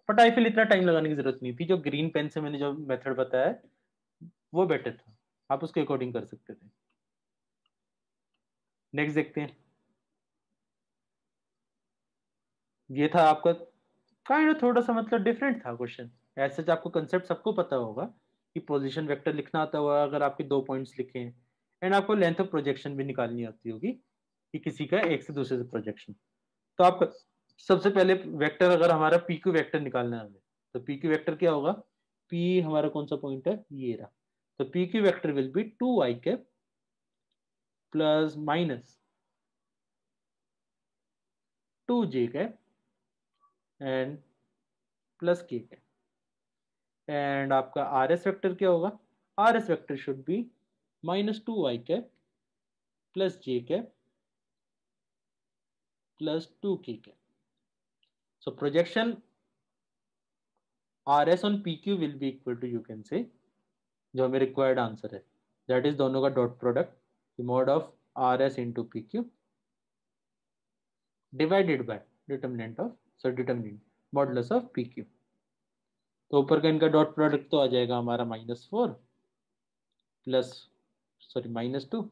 बट आई फील इतना टाइम लगाने की जरूरत नहीं थी, जो ग्रीन पेन से मैंने जो मेथड बताया वो बेटर था, आप उसके अकॉर्डिंग कर सकते थे। नेक्स्ट देखते हैं, ये था आपका काइंड ऑफ थोड़ा सा मतलब डिफरेंट था क्वेश्चन। ऐसे आपको कंसेप्ट सबको पता होगा कि पोजीशन वेक्टर लिखना आता हुआ अगर आपके 2 पॉइंट्स लिखे हैं, एंड आपको लेंथ ऑफ प्रोजेक्शन भी निकालनी आती होगी कि किसी का एक से दूसरे से प्रोजेक्शन। तो आपका सबसे पहले वेक्टर, अगर हमारा पी क्यू वेक्टर निकालना है हमें, तो पी क्यू वेक्टर क्या होगा, पी हमारा कौन सा पॉइंट है, ये रहा। तो P Q vector will be 2i cap plus minus 2j cap and plus k cap. And आपका आर एस वेक्टर क्या होगा, R S vector should be -2i cap plus j cap plus 2k cap. So projection R S on P Q will be equal to, you can say, जो हमें required answer है, that is दोनों का dot product mod of R S into P Q divided by determinant of, so determinant modulus of P Q. तो ऊपर का इनका dot product तो आ जाएगा हमारा -4 plus, sorry -2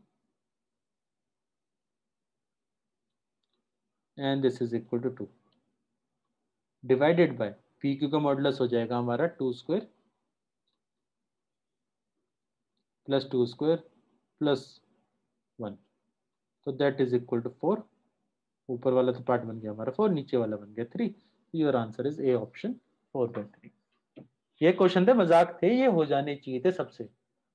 and this is equal to 2 divided by P Q का modulus हो जाएगा हमारा 2 स्क्वायर प्लस 2 स्क्वायर प्लस 1, तो दैट इज इक्वल टू 4। ऊपर वाला तो पार्ट बन गया हमारा 4, नीचे वाला बन गया 3। Your answer is A option 4/3। ये क्वेश्चन थे, मजाक थे, ये हो जाने चाहिए थे सबसे।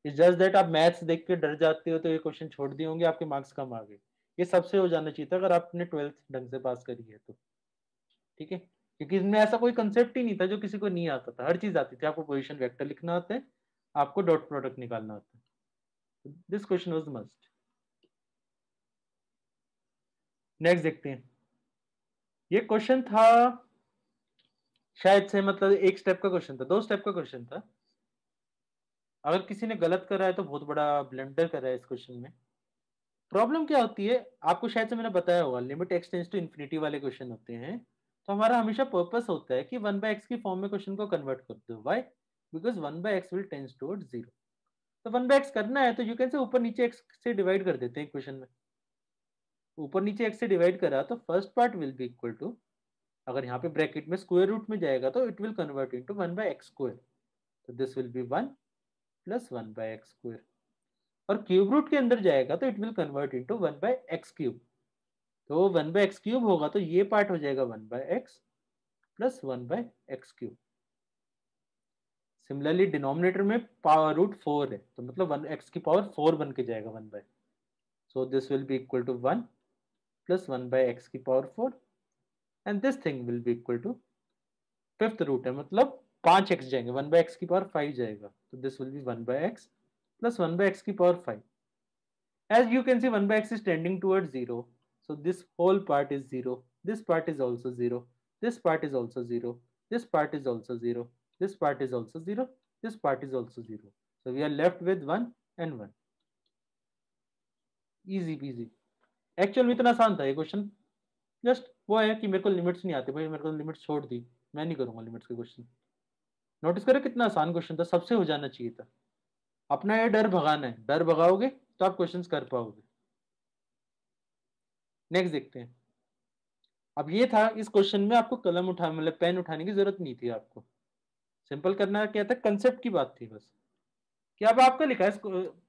इट्स जस्ट दैट आप मैथ्स देख के डर जाते हो तो ये क्वेश्चन छोड़ दिए होंगे, आपके मार्क्स कम आ गए। ये सबसे हो जाना चाहिए था अगर आपने 12th ढंग से पास करी है तो, ठीक है, क्योंकि इसमें ऐसा कोई कंसेप्ट ही नहीं था जो किसी को नहीं आता था, हर चीज आती थी। आपको पोजीशन वेक्टर लिखना आता है, आपको डॉट प्रोडक्ट निकालना आता है। This question was must. Next देखते हैं, ये क्वेश्चन था शायद से, मतलब एक स्टेप का क्वेश्चन था, 2 स्टेप का क्वेश्चन था। अगर किसी ने गलत करा है तो बहुत बड़ा ब्लंडर करा है इस क्वेश्चन में। प्रॉब्लम क्या होती है, आपको शायद से मैंने बताया होगा, limit X tends to infinity वाले क्वेश्चन होते हैं, तो हमारा हमेशा पर्पस होता है कि 1/x की फॉर्म में क्वेश्चन को कन्वर्ट कर दो। Why? Because 1/x will tends towards 0। तो 1/x करना है तो यू कैन से ऊपर नीचे x से डिवाइड कर देते हैं क्वेश्चन में। ऊपर नीचे x से डिवाइड करा तो first part will be equal to, अगर यहाँ पे ब्रैकेट में स्क्वायर रूट में जाएगा तो it will convert into 1/x square. तो this will be 1 plus 1/x square. और क्यूब रूट के अंदर जाएगा तो it will convert into 1/x cube. तो 1/x क्यूब होगा तो ये पार्ट हो जाएगा 1/x plus 1/x cube. Similarly denominator में पावर रूट 4 है तो मतलब 1x की पावर 4 बन के जाएगा 1/, so this will be equal to 1 plus 1/x की power 4 and this thing will be equal to, fifth root है मतलब 5x जाएंगे, 1/x की पावर 5 जाएगा, तो this will B 1/x plus 1/x की power 5। As you can see, 1/x is tending towards 0. So this whole part is 0. This part is also 0. This part is also 0. This part is also 0. This part is also 0. This part is also 0. So we are left with 1 and 1. Easy peasy. Actual में इतना आसान था ये question, just वो है कि मेरे को लिमिट्स नहीं आते भाई, मेरे को लिमिट्स छोड़ दी, मैं नहीं करूंगा लिमिट्स के क्वेश्चन। नोटिस करो कितना आसान क्वेश्चन था, सबसे हो जाना चाहिए था। अपना ये डर भगाना है, डर भगाओगे तो आप क्वेश्चंस कर पाओगे। नेक्स्ट देखते हैं। अब ये था, इस क्वेश्चन में आपको कलम उठा मतलब पेन उठाने की जरूरत नहीं थी आपको, सिंपल करना क्या था, कंसेप्ट की बात थी बस। कि अब आपका लिखा है,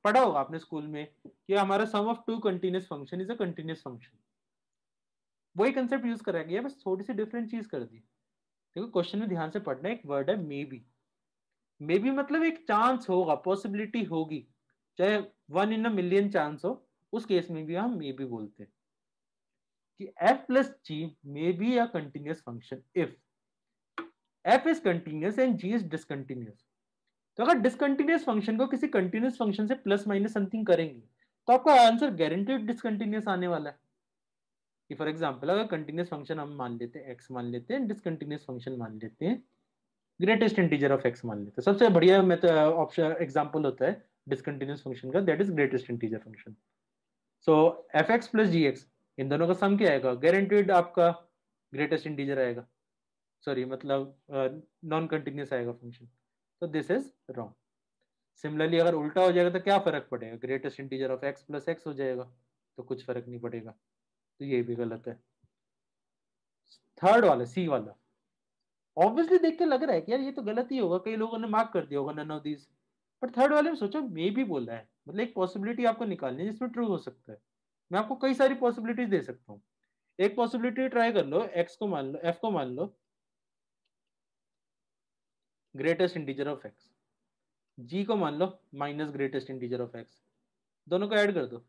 पढ़ा होगा आपने स्कूल में कि हमारा sum of two continuous function is a continuous function. वही कंसेप्ट यूज करा गया, बस थोड़ी सी डिफरेंट चीज कर दी। देखो क्वेश्चन में ध्यान से पढ़ना, एक वर्ड है मे बी। मे बी मतलब एक चांस होगा, पॉसिबिलिटी होगी, चाहे 1 in a million चांस हो, उस केस में भी हम मे बी बोलते हैं कि f plus G may be a continuous function if f is continuous and g is discontinuous. तो अगर डिसकंटिन्यूअस फंक्शन को किसी कंटिन्यूअस फंक्शन से प्लस माइनस समथिंग करेंगे तो आपका आंसर गारंटेड डिसकंटिन्यूअस आने वाला है। कि फॉर एग्जांपल अगर कंटिन्यूअस फंक्शन हम मान लेते हैं x मान लेते हैं, डिसकंटिन्यूअस फंक्शन मान लेते हैं ग्रेटेस्ट इंटीजर ऑफ x मान लेते हैं। सबसे बढ़िया ऑप्शन एग्जांपल होता है डिसकंटिन्यूअस फंक्शन का, that is greatest integer function. So F X plus G X, इन दोनों का सम क्या आएगा, गारंटेड आपका ग्रेटेस्ट इंटीजर आएगा, सॉरी मतलब नॉन कंटिन्यूअस आएगा फंक्शन। तो दिस इज रॉन्ग। सिमिलरली अगर उल्टा हो जाएगा तो क्या फर्क पड़ेगा, greatest integer of X plus X हो जाएगा, तो कुछ फर्क नहीं पड़ेगा, तो ये भी गलत है। थर्ड वाला सी वाला ऑब्वियसली देख के लग रहा है कि यार ये तो गलत ही होगा, कई लोगों ने मार्क कर दिया होगा नन ऑफ दीज। पर थर्ड वाले में सोचो मे भी बोला है, मतलब एक पॉसिबिलिटी आपको निकालनी है जिसमें ट्रू हो सकता है। मैं आपको कई सारी पॉसिबिलिटीज दे सकता हूँ। एक पॉसिबिलिटी ट्राई कर लो, एक्स को मान लो, एफ को मान लो greatest integer of X, G को मान लो minus greatest integer of X, दोनों को ऐड कर दो,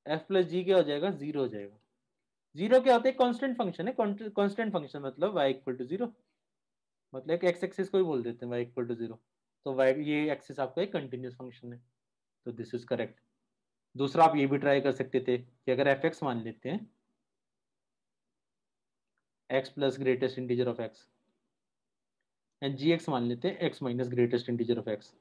एफ प्लस जी क्या हो जाएगा, जीरो हो जाएगा। जीरो क्या होता है, कांस्टेंट फंक्शन है, कांस्टेंट फंक्शन मतलब वाई इक्वल टू जीरो, मतलब एक एक्स एक्सिस को ही बोल देते हैं वाई इक्वल टू जीरो। तो वाई ये एक्सिस आपका एक कंटिन्यूस फंक्शन है, तो दिस इज करेक्ट। दूसरा आप ये भी ट्राई कर सकते थे कि अगर एफ एक्स मान लेते हैं X plus greatest integer of X and G X मान लेते हैं X minus greatest integer of X,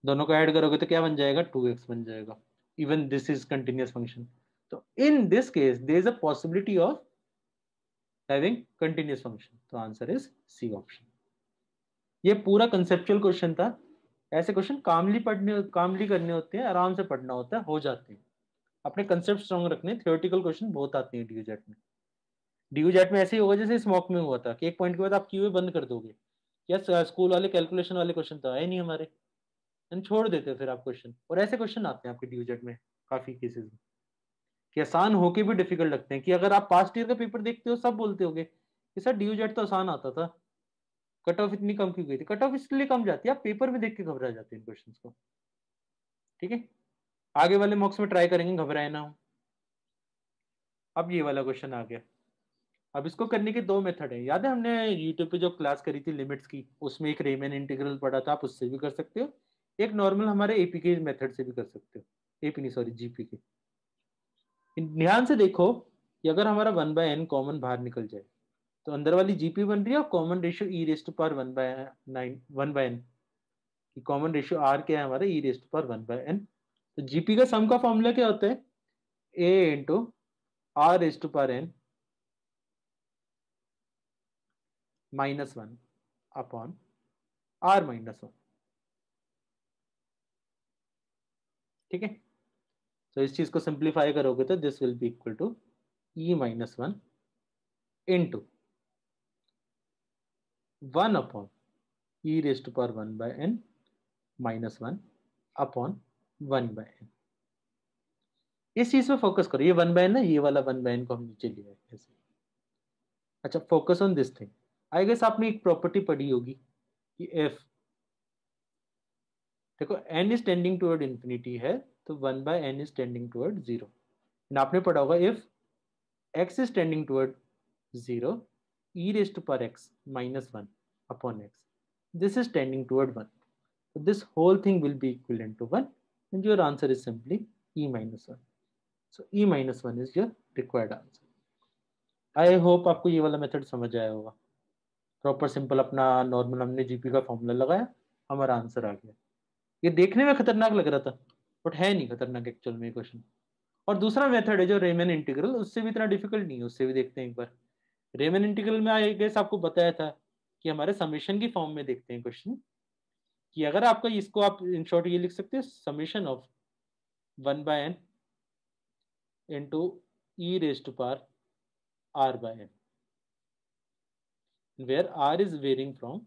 दोनों को ऐड करोगे तो क्या बन जाएगा, 2x बन जाएगा। Even this is continuous function, तो in this case there is a possibility of having continuous function, तो आंसर इज सी ऑप्शन। ये पूरा कंसेप्चुअल क्वेश्चन था। ऐसे क्वेश्चन कामली करने होते हैं, आराम से पढ़ना होता है, हो जाते हैं। अपने कंसेप्ट स्ट्रॉन्ग रखने, थ्योरेटिकल क्वेश्चन बहुत आते हैं डीयूजेट में। डीयूजेट में ऐसे ही होगा जैसे स्मॉक में हुआ था कि एक पॉइंट के बाद आप क्यूए बंद कर दोगे। या स्कूल वाले कैलकुलेशन वाले क्वेश्चन तो आए नहीं हमारे, हम छोड़ देते हो फिर आप क्वेश्चन, और ऐसे क्वेश्चन आते हैं आपके डीयूजेट में काफी केसेस में कि आसान होके भी डिफिकल्ट लगते हैं। कि अगर आप पास्ट ईयर का पेपर देखते हो सब बोलते होगे कि सर डीयूजेट तो आसान आता था, कट ऑफ इतनी कम क्यों गई थी, कट ऑफ इसलिए कम जाती है आप पेपर में देख के घबरा जाते हैं इन क्वेश्चन को। ठीक है, आगे वाले मॉक्स में ट्राई करेंगे, घबराए ना हो। अब ये वाला क्वेश्चन आ गया। अब इसको करने के दो मेथड है, याद है हमने यूट्यूब पे जो क्लास करी थी लिमिट्स की, उसमें एक रेमन इंटीग्रल पढ़ा था, आप उससे भी कर सकते हो, एक नॉर्मल हमारे एपी के मेथड से भी कर सकते हो, एपी नहीं सॉरी जीपी के। ध्यान से देखो कि अगर हमारा 1/n कॉमन बाहर निकल जाए तो अंदर वाली जीपी बन रही है, और कॉमन रेशियो ई रेस्ट पावर 1/n की कॉमन रेशियो आर क्या है हमारा, ई रेस्ट पावर 1/n। तो जीपी का सम का फॉर्मूला क्या होता है, A into R raised power n -1 upon r-1। ठीक है, तो इस चीज को सिंप्लीफाई करोगे तो this will be equal to e-1 into 1 upon E raised power 1/n -1 upon 1/n। इस चीज पे फोकस करो, ये 1/n है, ये वाला 1/n को हम नीचे लिया है ऐसे। अच्छा, focus on this thing. I guess आपने एक प्रॉपर्टी पढ़ी होगी कि एफ, देखो n is tending toward infinity है तो 1/n इज टेंडिंग टुवर्ड 0। आपने पढ़ा होगा if x is tending toward 0 e raise to power x -1 upon x, this is tending toward 1, so this whole thing will be equivalent to 1 and your answer is simply e-1। so e-1 is your required answer। I hope आपको ये वाला method समझ आया होगा। Proper simple अपना normal हमने GP का formula लगाया, हमारा आंसर आ गया। ये देखने में खतरनाक लग रहा था बट है नहीं खतरनाक एक्चुअल में क्वेश्चन। और दूसरा मेथड है जो रेमन इंटीग्रल, उससे भी इतना डिफिकल्ट नहीं है, उससे भी देखते हैं एक बार। रेमन इंटीग्रल में आई गेस आपको बताया था कि हमारे समेशन की फॉर्म में देखते हैं क्वेश्चन, कि अगर आपका इसको आप इन शॉर्ट ये लिख सकते हैं summation of 1/n into E raise to power r/n, where r is varying from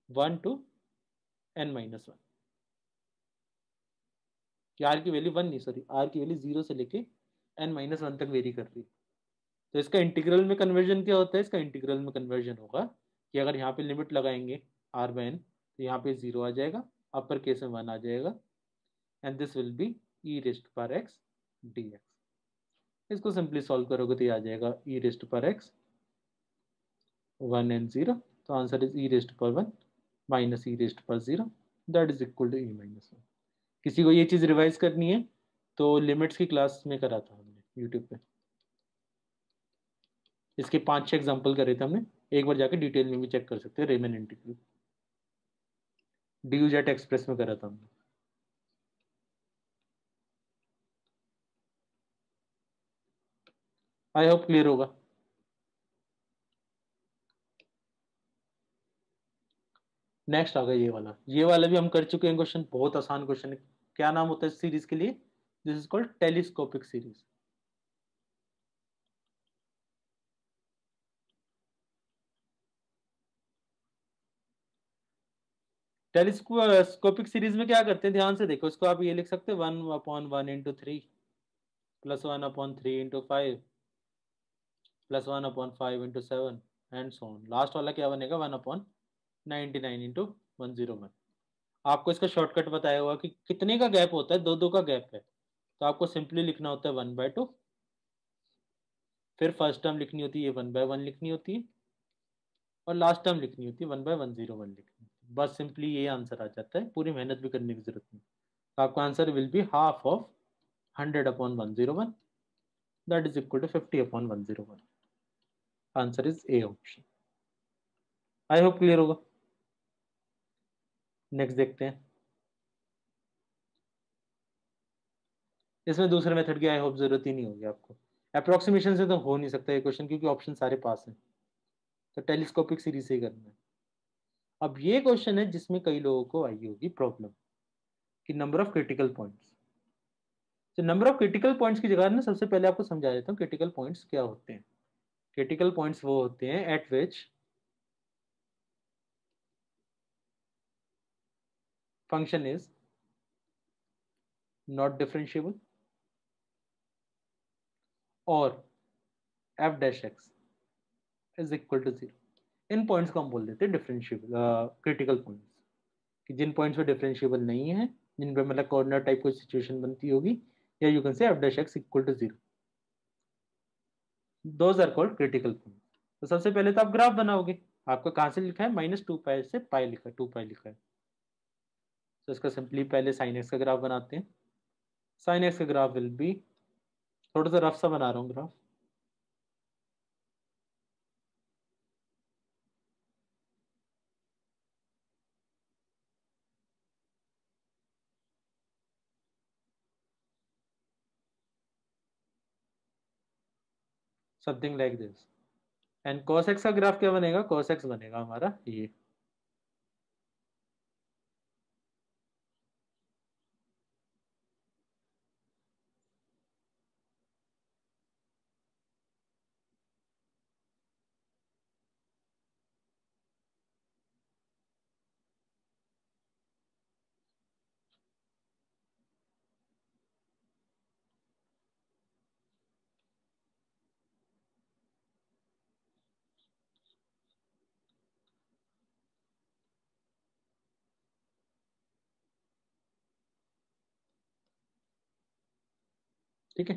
1 to n-1, कि r की वैल्यू 1 नहीं, सॉरी, r की वैल्यू 0 से लेके n-1 तक वेरी कर रही है। तो इसका इंटीग्रल में कन्वर्जन क्या होता है? इसका इंटीग्रल में कन्वर्जन होगा कि अगर यहाँ पे लिमिट लगाएंगे r/n तो यहाँ पे 0 आ जाएगा, अपर केस में 1 आ जाएगा, and this will be e raise to power x dx। इसको सिंपली सॉल्व करोगे तो ये आ जाएगा e raise to power x 1 and 0, तो answer is e raise to power 1 minus e raise to power 0, that is equal to e-1। किसी को ये चीज़ रिवाइज करनी है तो लिमिट्स की क्लास में करा था हमने यूट्यूब पे, इसके 5-6 एग्जाम्पल करे थे हमने, एक बार जाके डिटेल में भी चेक कर सकते हैं। Riemann integral D Z express में करा था हमने। आई होप क्लियर होगा। नेक्स्ट आ गया ये वाला भी हम कर चुके हैं क्वेश्चन, बहुत आसान क्वेश्चन है। क्या नाम होता है इस सीरीज के लिए? This is called telescopic series. Telescopic series में क्या करते हैं, ध्यान से देखो, इसको आप ये लिख सकते हैं 1/1 × 3 plus 1/3 × 5 plus 1/5 × 7 and so on. Last वाला क्या बनेगा? 1/99 × 101। आपको इसका शॉर्टकट बताया हुआ कि कितने का गैप होता है, दो का गैप है, तो आपको सिंपली लिखना होता है 1/2, फिर फर्स्ट टर्म लिखनी होती है 1/1 लिखनी होती है, और लास्ट टर्म लिखनी होती है 1/101 लिखनी होती है। बस सिंपली ये आंसर आ जाता है, पूरी मेहनत भी करने की जरूरत नहीं। तो आपका answer will be half of 100/101, that is equal to 50/101। Answer is A option. I hope clear होगा। नेक्स्ट देखते हैं। इसमें दूसरे मेथड की आई होप जरूरत ही नहीं होगी आपको, अप्रोक्सीमेशन से तो हो नहीं सकता ये क्वेश्चन, क्योंकि ऑप्शन सारे पास हैं, तो टेलीस्कोपिक सीरीज से ही करना है। अब ये क्वेश्चन है जिसमें कई लोगों को आई होगी प्रॉब्लम कि नंबर ऑफ क्रिटिकल पॉइंट्स। तो नंबर ऑफ क्रिटिकल पॉइंट्स की जगह ना सबसे पहले आपको समझा देता हूँ क्रिटिकल पॉइंट्स क्या होते हैं। क्रिटिकल पॉइंट्स वो होते हैं at which function is not differentiable और F dash X is equal to 0। इन पॉइंट्स को हम बोल देते हैं डिफरेंशिएबल क्रिटिकल पॉइंट्स, कि जिन पॉइंट्स पे डिफरेंशिएबल नहीं है, जिन पे मतलब कॉर्नर टाइप कोई सिचुएशन बनती होगी, या you can say F dash X equal to 0, those are called critical point. तो सबसे पहले तो आप ग्राफ बनाओगे। आपका कहाँ से लिखा है? -2π से पाई लिखा है, 2π लिखा है, तो इसका सिंपली पहले साइन एक्स का ग्राफ बनाते हैं। साइन एक्स का ग्राफ विल बी, थोड़ा सा रफ सा बना रहा हूँ graph, something like this. And cos x का ग्राफ क्या बनेगा? cos x बनेगा हमारा ये, ठीक है।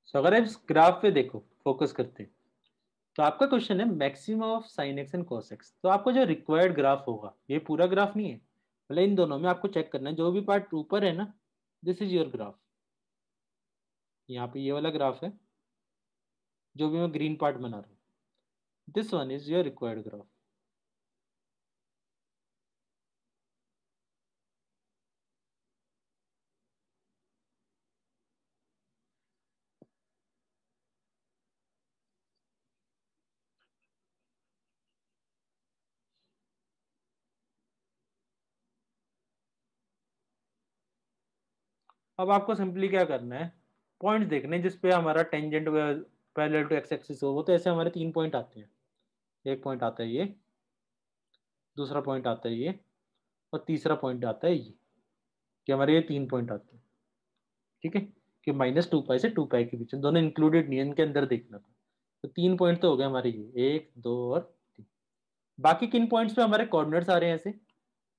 सो अगर आप इस ग्राफ पे देखो, फोकस करते हैं, तो आपका क्वेश्चन है maximum of sine x and cos x। तो आपको जो रिक्वायर्ड ग्राफ होगा, ये पूरा ग्राफ नहीं है, मतलब इन दोनों में आपको चेक करना है, जो भी पार्ट ऊपर है ना, दिस इज योर ग्राफ। यहाँ पे ये वाला ग्राफ है, जो भी मैं ग्रीन पार्ट बना रहा हूँ, this one is your required graph. अब आपको सिंपली क्या करना है, पॉइंट्स देखने जिसपे हमारा tangent parallel to X axis हो। वो तो ऐसे हमारे 3 पॉइंट आते हैं, एक पॉइंट आता है ये, दूसरा पॉइंट आता है ये, और तीसरा पॉइंट आता है ये, कि हमारे ये 3 पॉइंट आते हैं। ठीक है, कि -2 पाई से 2 पाई के बीच, दोनों इंक्लूडेड नहीं है, इनके अंदर देखना था। तो 3 पॉइंट तो हो गए हमारे, ये 1 2 और 3। बाकी किन पॉइंट्स पे हमारे कोऑर्डिनेट्स आ रहे हैं ऐसे,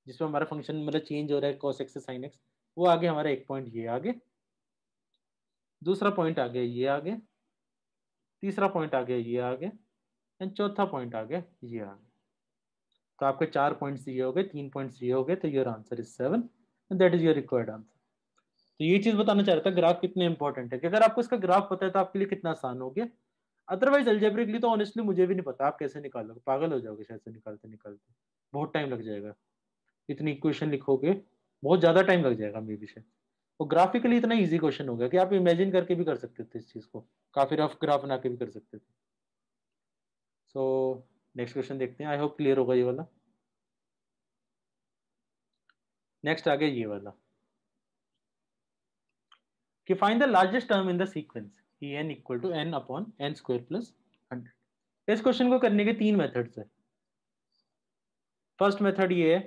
जिसमें हमारा फंक्शन मतलब चेंज हो रहा है cos x से sin x, वो आगे हमारा एक पॉइंट ये आगे, दूसरा पॉइंट आ गया ये आगे, तीसरा पॉइंट आ गया ये आगे, एंड चौथा पॉइंट आ गया ये आगे। तो आपके 4 पॉइंट्स दिए हो गए, 3 पॉइंट्स दिए हो गए, तो your answer is 7 and that is your required answer. तो ये चीज बताना चाह रहा था ग्राफ कितने इंपॉर्टेंट है, कि अगर आपको इसका ग्राफ पता है तो आपके लिए कितना आसान हो गया। अदरवाइज अलजेब्रिकली तो ऑनेस्टली मुझे भी नहीं पता आप कैसे निकालोगे, पागल हो जाओगे शायद से निकालते निकालते, बहुत टाइम लग जाएगा। इतनी इक्वेशन लिखोगे, बहुत ज्यादा टाइम लग जाएगा मे बी से। वो ग्राफिकली इतना इजी क्वेश्चन हो गया कि आप इमेजिन करके भी कर सकते थे इस चीज को, काफी रफ ग्राफ बना के भी कर सकते थे। सो नेक्स्ट क्वेश्चन देखते हैं, आई होप क्लियर होगा ये वाला। नेक्स्ट आ गया ये वाला, कि find the largest term in the sequence E N equal to N upon N square plus 100। इस क्वेश्चन को करने के 3 मेथड्स है। फर्स्ट मेथड ये है,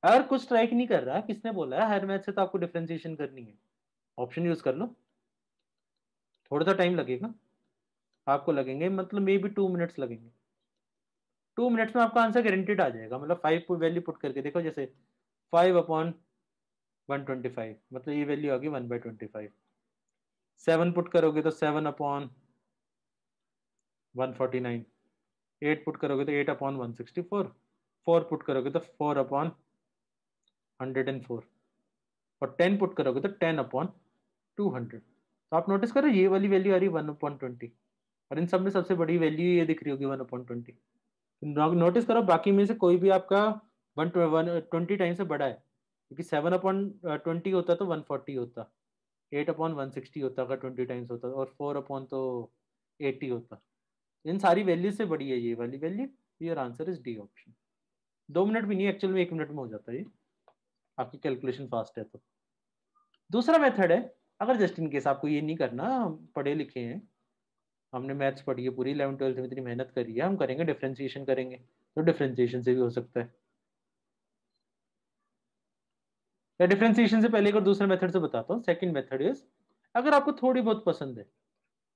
अगर कुछ स्ट्राइक नहीं कर रहा, किसने बोला है हर मैथ से तो आपको डिफरेंशिएशन करनी है, ऑप्शन यूज कर लो। थोड़ा सा टाइम लगेगा आपको, लगेंगे मतलब मे बी 2 मिनट्स लगेंगे। 2 मिनट्स में आपका आंसर गारंटेड आ जाएगा। मतलब 5 वैल्यू पुट करके देखो, जैसे 5/125, मतलब ये वैल्यू आ गई 1/25। 7 पुट करोगे तो 7/149। 8 पुट करोगे तो 8/164। 4 पुट करोगे तो 4/104। और 10 पुट करोगे तो 10/200। तो आप नोटिस करो ये वाली वैल्यू आ रही है 1/20, और इन सब में सबसे बड़ी वैल्यू ये दिख रही होगी 1/20। नोटिस करो बाकी में से कोई भी आपका 120 टाइम से बड़ा है, क्योंकि 7/20 होता तो 140 होता, 8/160 होता अगर 20 टाइम्स होता, और 4/80 होता। इन सारी वैल्यू से बड़ी है ये वाली value. Your answer is D option. 2 minute भी नहीं, एक्चुअल में 1 मिनट में हो जाता है ये, आपकी कैलकुलेशन फास्ट है तो। दूसरा मेथड है, अगर जस्ट इन केस आपको ये नहीं करना, पढ़े लिखे हैं, हमने मैथ्स पढ़ी है पूरी 11th 12th में, इतनी मेहनत करी है, हम करेंगे डिफरेंशिएशन करेंगे, तो डिफरेंशिएशन से भी हो सकता है। या डिफरेंशिएशन से पहले एक और दूसरे मेथड से बताता हूँ। सेकंड मेथड इज, अगर आपको थोड़ी बहुत पसंद है,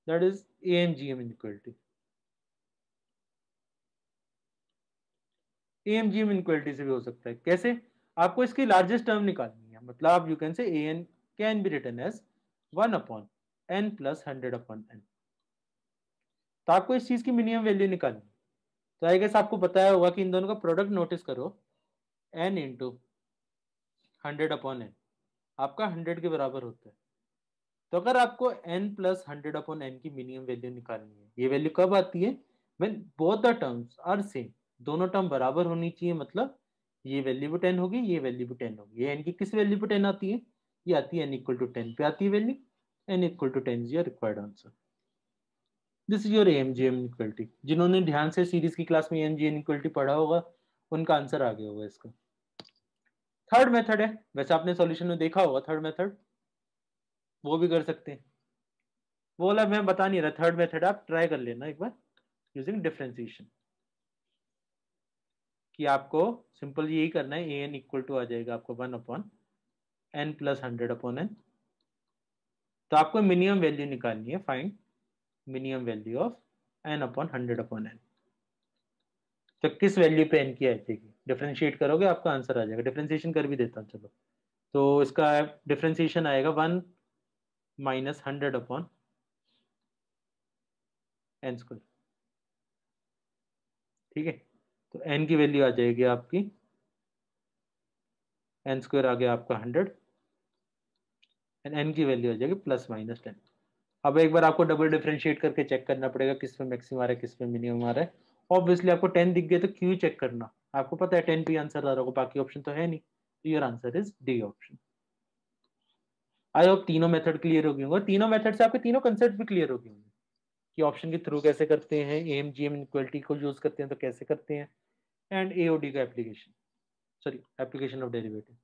दैट इज एएमजीएम इनइक्वालिटी। एएमजीएम इनइक्वालिटी से भी हो सकता है। कैसे? आपको इसकी लार्जेस्ट टर्म निकालनी है, मतलब आप you can say N can be written as 1/n + 100/n। तो आपको इस चीज की मिनिमम वैल्यू निकालनी है। तो आई गेस आपको बताया होगा कि इन दोनों का प्रोडक्ट नोटिस करो, n इंटू 100/n आपका 100 के बराबर होता है। तो अगर आपको n + 100/n की मिनिमम वैल्यू निकालनी है, ये वैल्यू कब आती है? When both the terms are same, दोनों टर्म बराबर होनी चाहिए। मतलब ये वैल्यू भी 10 होगी, ये वैल्यू भी 10 होगी। ये n की किस वैल्यू पे 10 आती है? ये आती है n = 10 पे आती है value. n = 10 is your required answer. This is your AMGM equality. जिन्होंने ध्यान से सीरीज की क्लास में AMGM इक्वलिटी पढ़ा होगा, उनका आंसर आ गया होगा इसका। थर्ड मेथड है, वैसे आपने सॉल्यूशन में देखा होगा थर्ड मेथड, वो भी कर सकते हैं। वो वाला मैं बता नहीं रहा, थर्ड मेथड आप ट्राई कर लेना एक बार यूजिंग डिफरेंशिएशन। कि आपको सिंपल यही करना है, an इक्वल टू आ जाएगा आपको 1/n + 100/n। तो आपको मिनिमम वैल्यू निकालनी है, find minimum value of n/100/n। तो किस वैल्यू पे n की आ जाएगी, डिफरेंशिएट करोगे आपका आंसर आ जाएगा। डिफरेंशिएशन कर भी देता हूँ चलो। तो इसका डिफरेंशिएशन आएगा 1 - 100/n²। ठीक है, तो n की वैल्यू आ जाएगी आपकी, n² आ गया आपका 100, एंड n की वैल्यू आ जाएगी +-10। अब एक बार आपको डबल डिफरेंशिएट करके चेक करना पड़ेगा किस में मैक्सिमम आ रहा है किस में मिनिमम आ रहा है। ऑब्वियसली आपको 10 दिख गया तो क्यों चेक करना, आपको पता है 10 पे आंसर आ रहा होगा, बाकी ऑप्शन तो है नहीं। तो your answer is D option. I hope तीनों मेथड क्लियर हो गए होंगे, तीनों मेथड से आपके तीनों कंसेप्ट भी क्लियर हो गए होंगे कि ऑप्शन के थ्रू कैसे करते हैं, AMGM इक्वलिटी को यूज करते हैं तो कैसे करते हैं, एंड AOD का application, sorry application of derivative.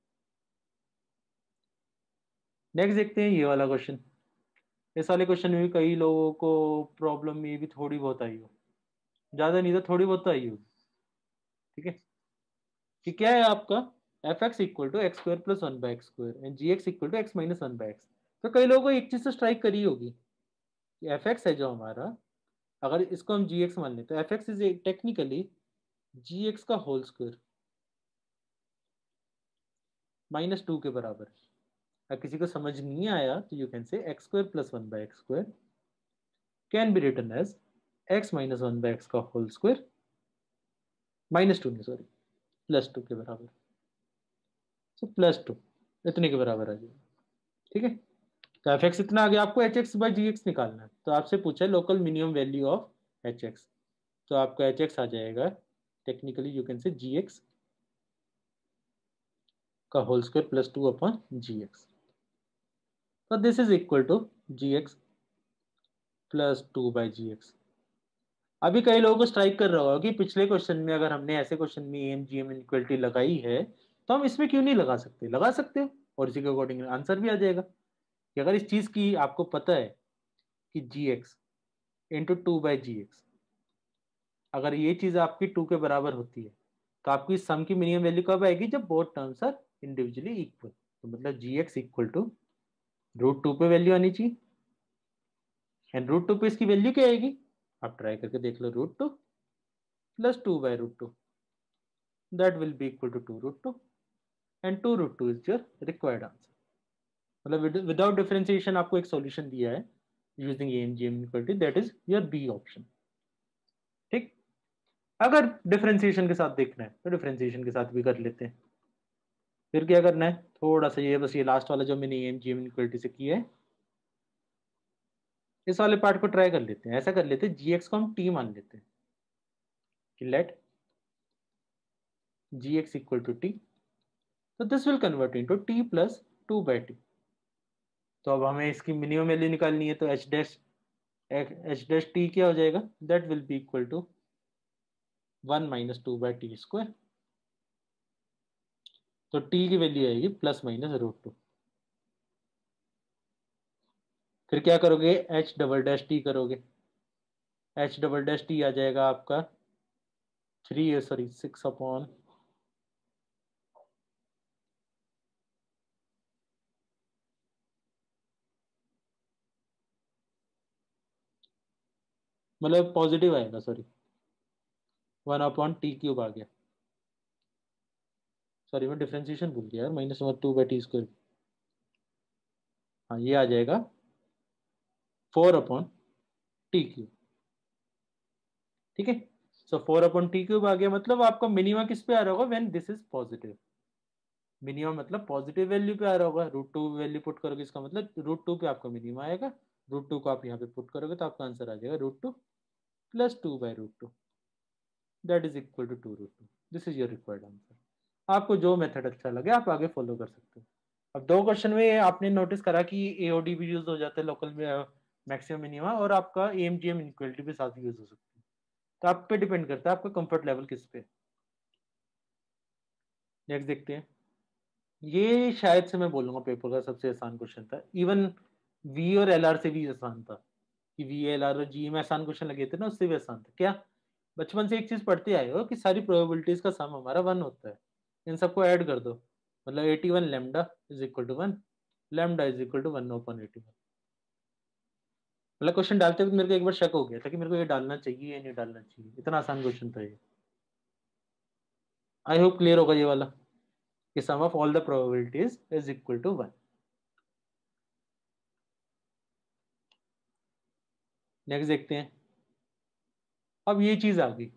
Next देखते हैं ये वाला क्वेश्चन। इस वाले क्वेश्चन में भी कई लोगों को प्रॉब्लम ये भी थोड़ी बहुत आई हो, ज्यादा नहीं तो थोड़ी बहुत तो आई होगी। ठीक है, कि क्या है आपका F X equal to X square plus one by X square and G X equal to X minus one by X. तो कई लोगों को एक चीज तो स्ट्राइक करी होगी कि एफ एक्स है जो हमारा, अगर इसको हम जी एक्स मान लें तो F X is technically G X का होल स्क्वायर माइनस टू के बराबर है। अगर किसी को समझ नहीं आया तो you can say X square plus one by X square can be written as X minus one by X का होल स्क्वायर माइनस टू नहीं सॉरी प्लस टू के बराबर। तो प्लस टू इतने के बराबर आ जाएगा। ठीक है, तो एफ एक्स इतना आ गया, आपको H X by G X निकालना है। तो आपसे पूछा है local minimum value of H X, तो आपका एच एक्स आ जाएगा technically you can say G X का whole square plus two upon G X. तो this is equal to G X plus two by G X. अभी कई लोगों को strike कर रहा होगा कि पिछले क्वेश्चन में अगर हमने ऐसे क्वेश्चन में एम जी एम इनक्वलिटी लगाई है तो हम इसमें क्यों नहीं लगा सकते, लगा सकते हो और इसी के अकॉर्डिंग आंसर भी आ जाएगा। कि अगर इस चीज की आपको पता है कि G X into two by G X, अगर ये चीज आपकी टू के बराबर होती है तो आपकी सम की मिनिमम वैल्यू कब आएगी, जब both terms are individually equal. तो मतलब G X equal to root two पे वैल्यू आनी चाहिए एंड रूट टू पे इसकी वैल्यू क्या आएगी, आप ट्राई करके देख लो, root two plus two by root two, that will be equal to two root two and two root two is your required answer. मतलब विदाउट डिफरेंशिएशन आपको एक सॉल्यूशन दिया है using AMGM inequality, that is your B option. ठीक, अगर differentiation के साथ देखना है तो डिफरेंशिएशन के साथ भी कर लेते हैं। फिर क्या करना है, थोड़ा सा ये बस ये लास्ट वाला जो मैंने एएमजीएम इनइक्वालिटी से किया है इस वाले पार्ट को ट्राई कर लेते हैं। ऐसा कर लेते हैं जी एक्स को हम टी मान लेते हैं कि let G X equal to T, तो this will convert into T plus two by T. तो अब हमें इसकी मिनिमम वैल्यू निकालनी है, तो एच डैश टी क्या हो जाएगा, that will be equal to one minus two by T square. तो टी की वैल्यू आएगी प्लस माइनस रूट टू। फिर क्या करोगे, एच डबल डैश टी करोगे, एच डबल डैश टी आ जाएगा आपका थ्री सॉरी सिक्स अपॉन मतलब पॉजिटिव आएगा sorry, one upon T cube आ गया। सॉरी मैं डिफरेंशिएशन भूल गया यार, minus one two by T square. हाँ ये आ जाएगा फोर अपॉन टी क्यूब। ठीक है, so four upon T cube आ गया, मतलब आपका मिनिमम किस पे आ रहा होगा, when this is positive. Minimum मतलब पॉजिटिव वैल्यू पे आ रहा होगा, रूट टू वैल्यू पुट करोगे इसका मतलब रूट टू पे आपका मिनिमम आएगा। रूट टू को आप यहाँ पे पुट करोगे तो आपका आंसर आ जाएगा root two plus two by root two, that is equal to two root two. This is your required answer. आपको जो मेथड अच्छा लगे आप आगे फॉलो कर सकते हो। अब दो क्वेश्चन में आपने नोटिस करा कि एओडी भी यूज हो जाता है लोकल मैक्सिमम मिनिमा, और आपका एएमजीएम इनइक्वालिटी भी साथ यूज हो सकती है। तो आप पे डिपेंड करता है आपका कंफर्ट लेवल किस पे। नेक्स्ट देखते हैं, ये शायद से मैं बोलूंगा पेपर का सबसे आसान क्वेश्चन था, इवन वी और एलआर से भी आसान था। कि वी एल आर और जी में आसान क्वेश्चन लगे थे ना, उससे भी आसान था। क्या बचपन से एक चीज पढ़ते आए हो कि सारी प्रोबेबिलिटीज का सम हमारा वन होता है, इन सबको ऐड कर दो, मतलब 81 lambda is equal to one, lambda is equal to one open 81। मतलब क्वेश्चन डालते वक्त मेरे को एक बार शक हो गया था कि मेरे को ये डालना चाहिए या नहीं डालना चाहिए, इतना आसान क्वेश्चन था ये। आई होप क्लियर होगा ये वाला, कि sum of all the probabilities is equal to one. Next देखते हैं, अब ये चीज आ गई,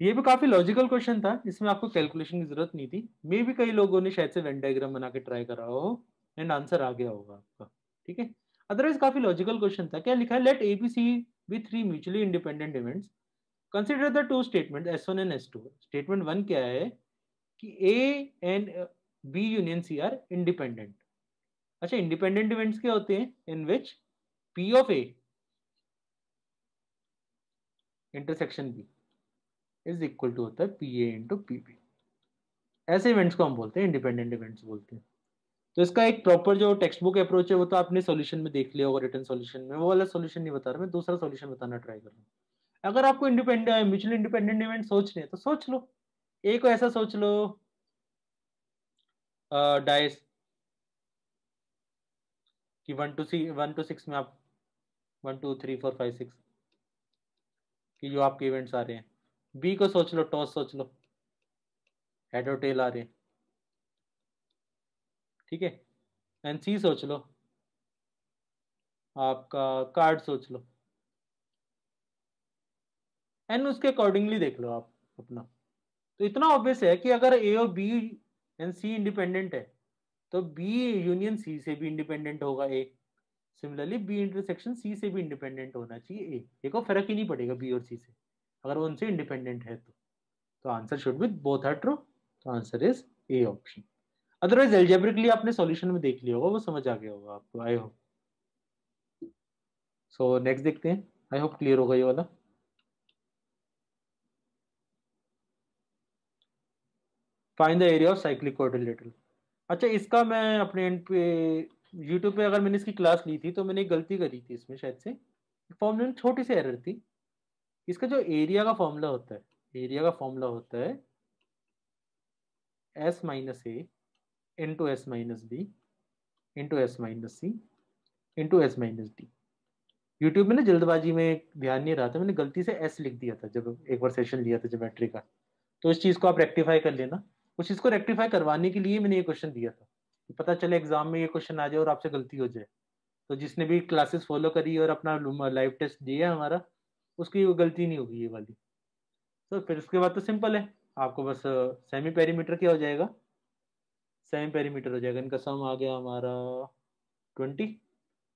ये भी काफी लॉजिकल क्वेश्चन था, इसमें आपको कैलकुलेशन की जरूरत नहीं थी। मे भी कई लोगों ने शायद से वेन डायग्राम बना के ट्राई करा हो एंड आंसर आ गया होगा आपका। ठीक है, अदरवाइज काफी लॉजिकल क्वेश्चन था। क्या लिखा है, let ABC be three mutually independent events, consider the two statement S1 and S2। Statement one क्या है कि A and B union C are independent. अच्छा, इंडिपेंडेंट इवेंट्स क्या होते हैं, in which P of A intersection B is equal to होता है P A into P B. ऐसे इवेंट्स को हम बोलते हैं इंडिपेंडेंट इवेंट्स बोलते हैं। तो इसका एक प्रॉपर जो टेक्स्ट बुक अप्रोच है वो तो आपने सॉल्यूशन में देख लिया होगा, रिटन सॉल्यूशन में। वो वाला सॉल्यूशन नहीं बता रहा मैं, दूसरा सॉल्यूशन बताना ट्राई कर रहा हूँ। अगर आपको इंडिपेंडेंट म्यूचुअली इंडिपेंडेंट इवेंट सोचने हैं तो सोच लो। एक को ऐसा सोच लो, डाइस कि 1 to 6 में आप 1 2 3 4 5 6 कि जो आपके इवेंट्स आ रहे हैं। बी को सोच लो, टॉस सोच लो, हेड और टेल आ रहे हैं, ठीक है। एंड सी सोच लो, आपका कार्ड सोच लो। एंड उसके अकॉर्डिंगली देख लो आप अपना। तो इतना ऑब्वियस है कि अगर ए और बी एंड सी इंडिपेंडेंट है तो बी यूनियन सी से भी इंडिपेंडेंट होगा ए। सिमिलरली बी इंटरसेक्शन सी से भी इंडिपेंडेंट होना चाहिए ए को फर्क ही नहीं पड़ेगा बी और सी से, अगर वो उनसे इंडिपेंडेंट है तो answer should be both are true. तो answer is A option. Otherwise algebraically आपने सॉल्यूशन में देख लिया होगा, वो समझ आ गया होगा आपको, आई होप। सो नेक्स्ट देखते हैं, आई होप क्लियर होगा ये वाला। Find the area of cyclic quadrilateral. अच्छा, इसका मैं अपने एंड पे यूट्यूब पे अगर मैंने इसकी क्लास ली थी तो मैंने एक गलती करी थी इसमें शायद से। फॉर्मूले में छोटी सी एरर थी। इसका जो एरिया का फॉर्मूला होता है, एरिया का फॉर्मूला होता है S minus A into S minus B into S minus C into S minus D. YouTube में ना जल्दबाजी में ध्यान नहीं रहा था, मैंने गलती से एस लिख दिया था जब एक बार सेशन लिया था ज्योमेट्री का। तो इस चीज़ को आप रेक्टिफाई कर लेना। उस चीज़ को रेक्टिफाई करवाने के लिए मैंने ये क्वेश्चन दिया था कि पता चले एग्जाम में ये क्वेश्चन आ जाए और आपसे गलती हो जाए। तो जिसने भी क्लासेस फॉलो करी और अपना लाइव टेस्ट दिया हमारा, उसकी वो गलती नहीं होगी ये वाली। तो फिर उसके बाद तो सिंपल है, आपको बस सेमी पेरीमीटर क्या हो जाएगा, सेमी पेरीमीटर हो जाएगा, इनका सम आ गया हमारा 20।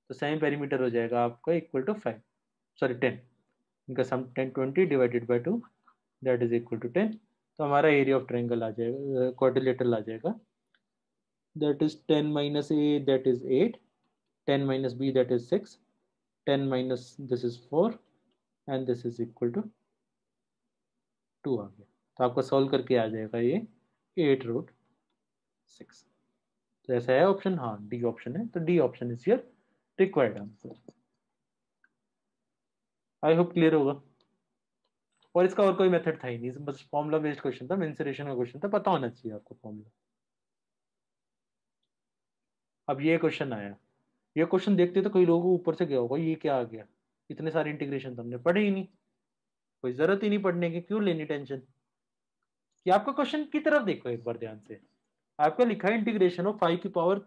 तो सेमी पेरीमीटर हो जाएगा आपका इक्वल टू 5, सॉरी 10। इनका sum 10 20 divided by 2, that is equal to 10। तो हमारा एरिया ऑफ ट्रायंगल आ जाएगा, क्वाड्रिलेटरल आ जाएगा, that is 10 minus A that is 8, 10 minus B that is 6, 10 minus this is 4 and this is equal to 2 आ गया। तो आपका सॉल्व करके आ जाएगा ये 8 रूट 6। तो ऐसा है ऑप्शन, हाँ डी ऑप्शन है, तो D option is your required answer. I hope clear होगा। और इसका और कोई मेथड था ही नहीं, बस फॉर्मुला बेस्ड क्वेश्चन था, मेंसुरेशन का क्वेश्चन था, पता होना चाहिए आपको फॉर्मुला। अब ये क्वेश्चन आया, ये क्वेश्चन देखते तो कई लोगों को ऊपर से गया होगा ये क्या आ गया, इतने सारे इंटीग्रेशन तो हमने पढ़े ही नहीं, कोई जरूरत ही नहीं पढ़ने की, क्यों लेनी टेंशन। कि आपका क्वेश्चन की तरफ देखो एक बार ध्यान से। आपका लिखा है इंटीग्रेशन ऑफ 5 की पावर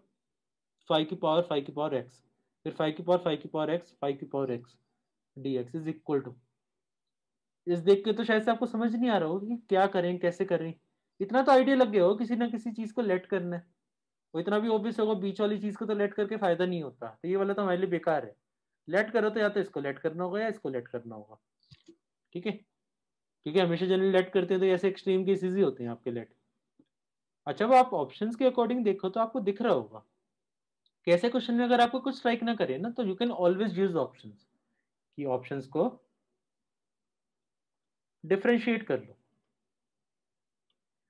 5 की पावर एक्स, फिर 5 की पावर 5 की पावर एक्स 5 की power X D X is equal to. इस देख के तो शायद से आपको समझ नहीं आ रहा होगा कि क्या करें कैसे करें। इतना तो आइडिया लग गया हो किसी ना किसी चीज को लेट करना है। वो इतना भी ऑब्वियस होगा, बीच वाली चीज को तो लेट करके फायदा नहीं होता, तो ये वाला तो हमारे लिए बेकार है। लेट करो तो या तो इसको लेट करना होगा या इसको लेट करना होगा, ठीक है। क्योंकि हमेशा जनरली लेट करते हैं तो ऐसे एक्सट्रीम केसेस ही होते हैं आपके लेट। अच्छा, वो आप ऑप्शंस के अकॉर्डिंग देखो तो आपको दिख रहा होगा कैसे क्वेश्चन में अगर आपको कुछ स्ट्राइक ना करे ना तो you can always use options, कि ऑप्शंस को डिफरेंशिएट कर लो,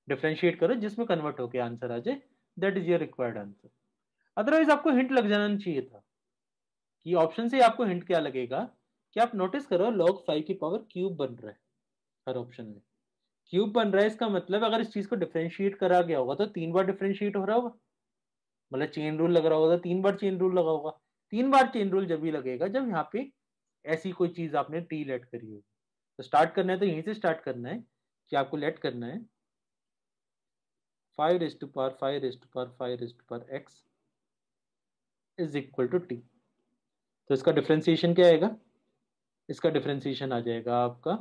डिफरेंशिएट करो जिसमें कन्वर्ट होकर आंसर आ जाए, that is your required answer. Otherwise आपको हिंट लग जाना चाहिए था कि ऑप्शन से आपको हिंट क्या लगेगा कि आप नोटिस करो log 5 की पावर क्यूब बन रहा है हर ऑप्शन में। क्यूब बन रहा है इसका मतलब अगर इस चीज को डिफरेंशिएट करा गया होगा तो 3 बार डिफरेंशिएट हो रहा होगा, मतलब चेन रूल लग रहा होगा तो 3 बार चेन रूल लगा होगा। 3 बार चेन रूल जब भी लगेगा जब यहाँ पे ऐसी कोई चीज आपने टी लेट करी होगी। तो स्टार्ट करना है तो यहीं से स्टार्ट करना है कि आपको लेट करना है 5 raise to power 5 raise to power 5 raise to power X is equal to T. तो इसका डिफरेंशिएशन क्या आएगा, इसका डिफरेंशिएशन आ जाएगा आपका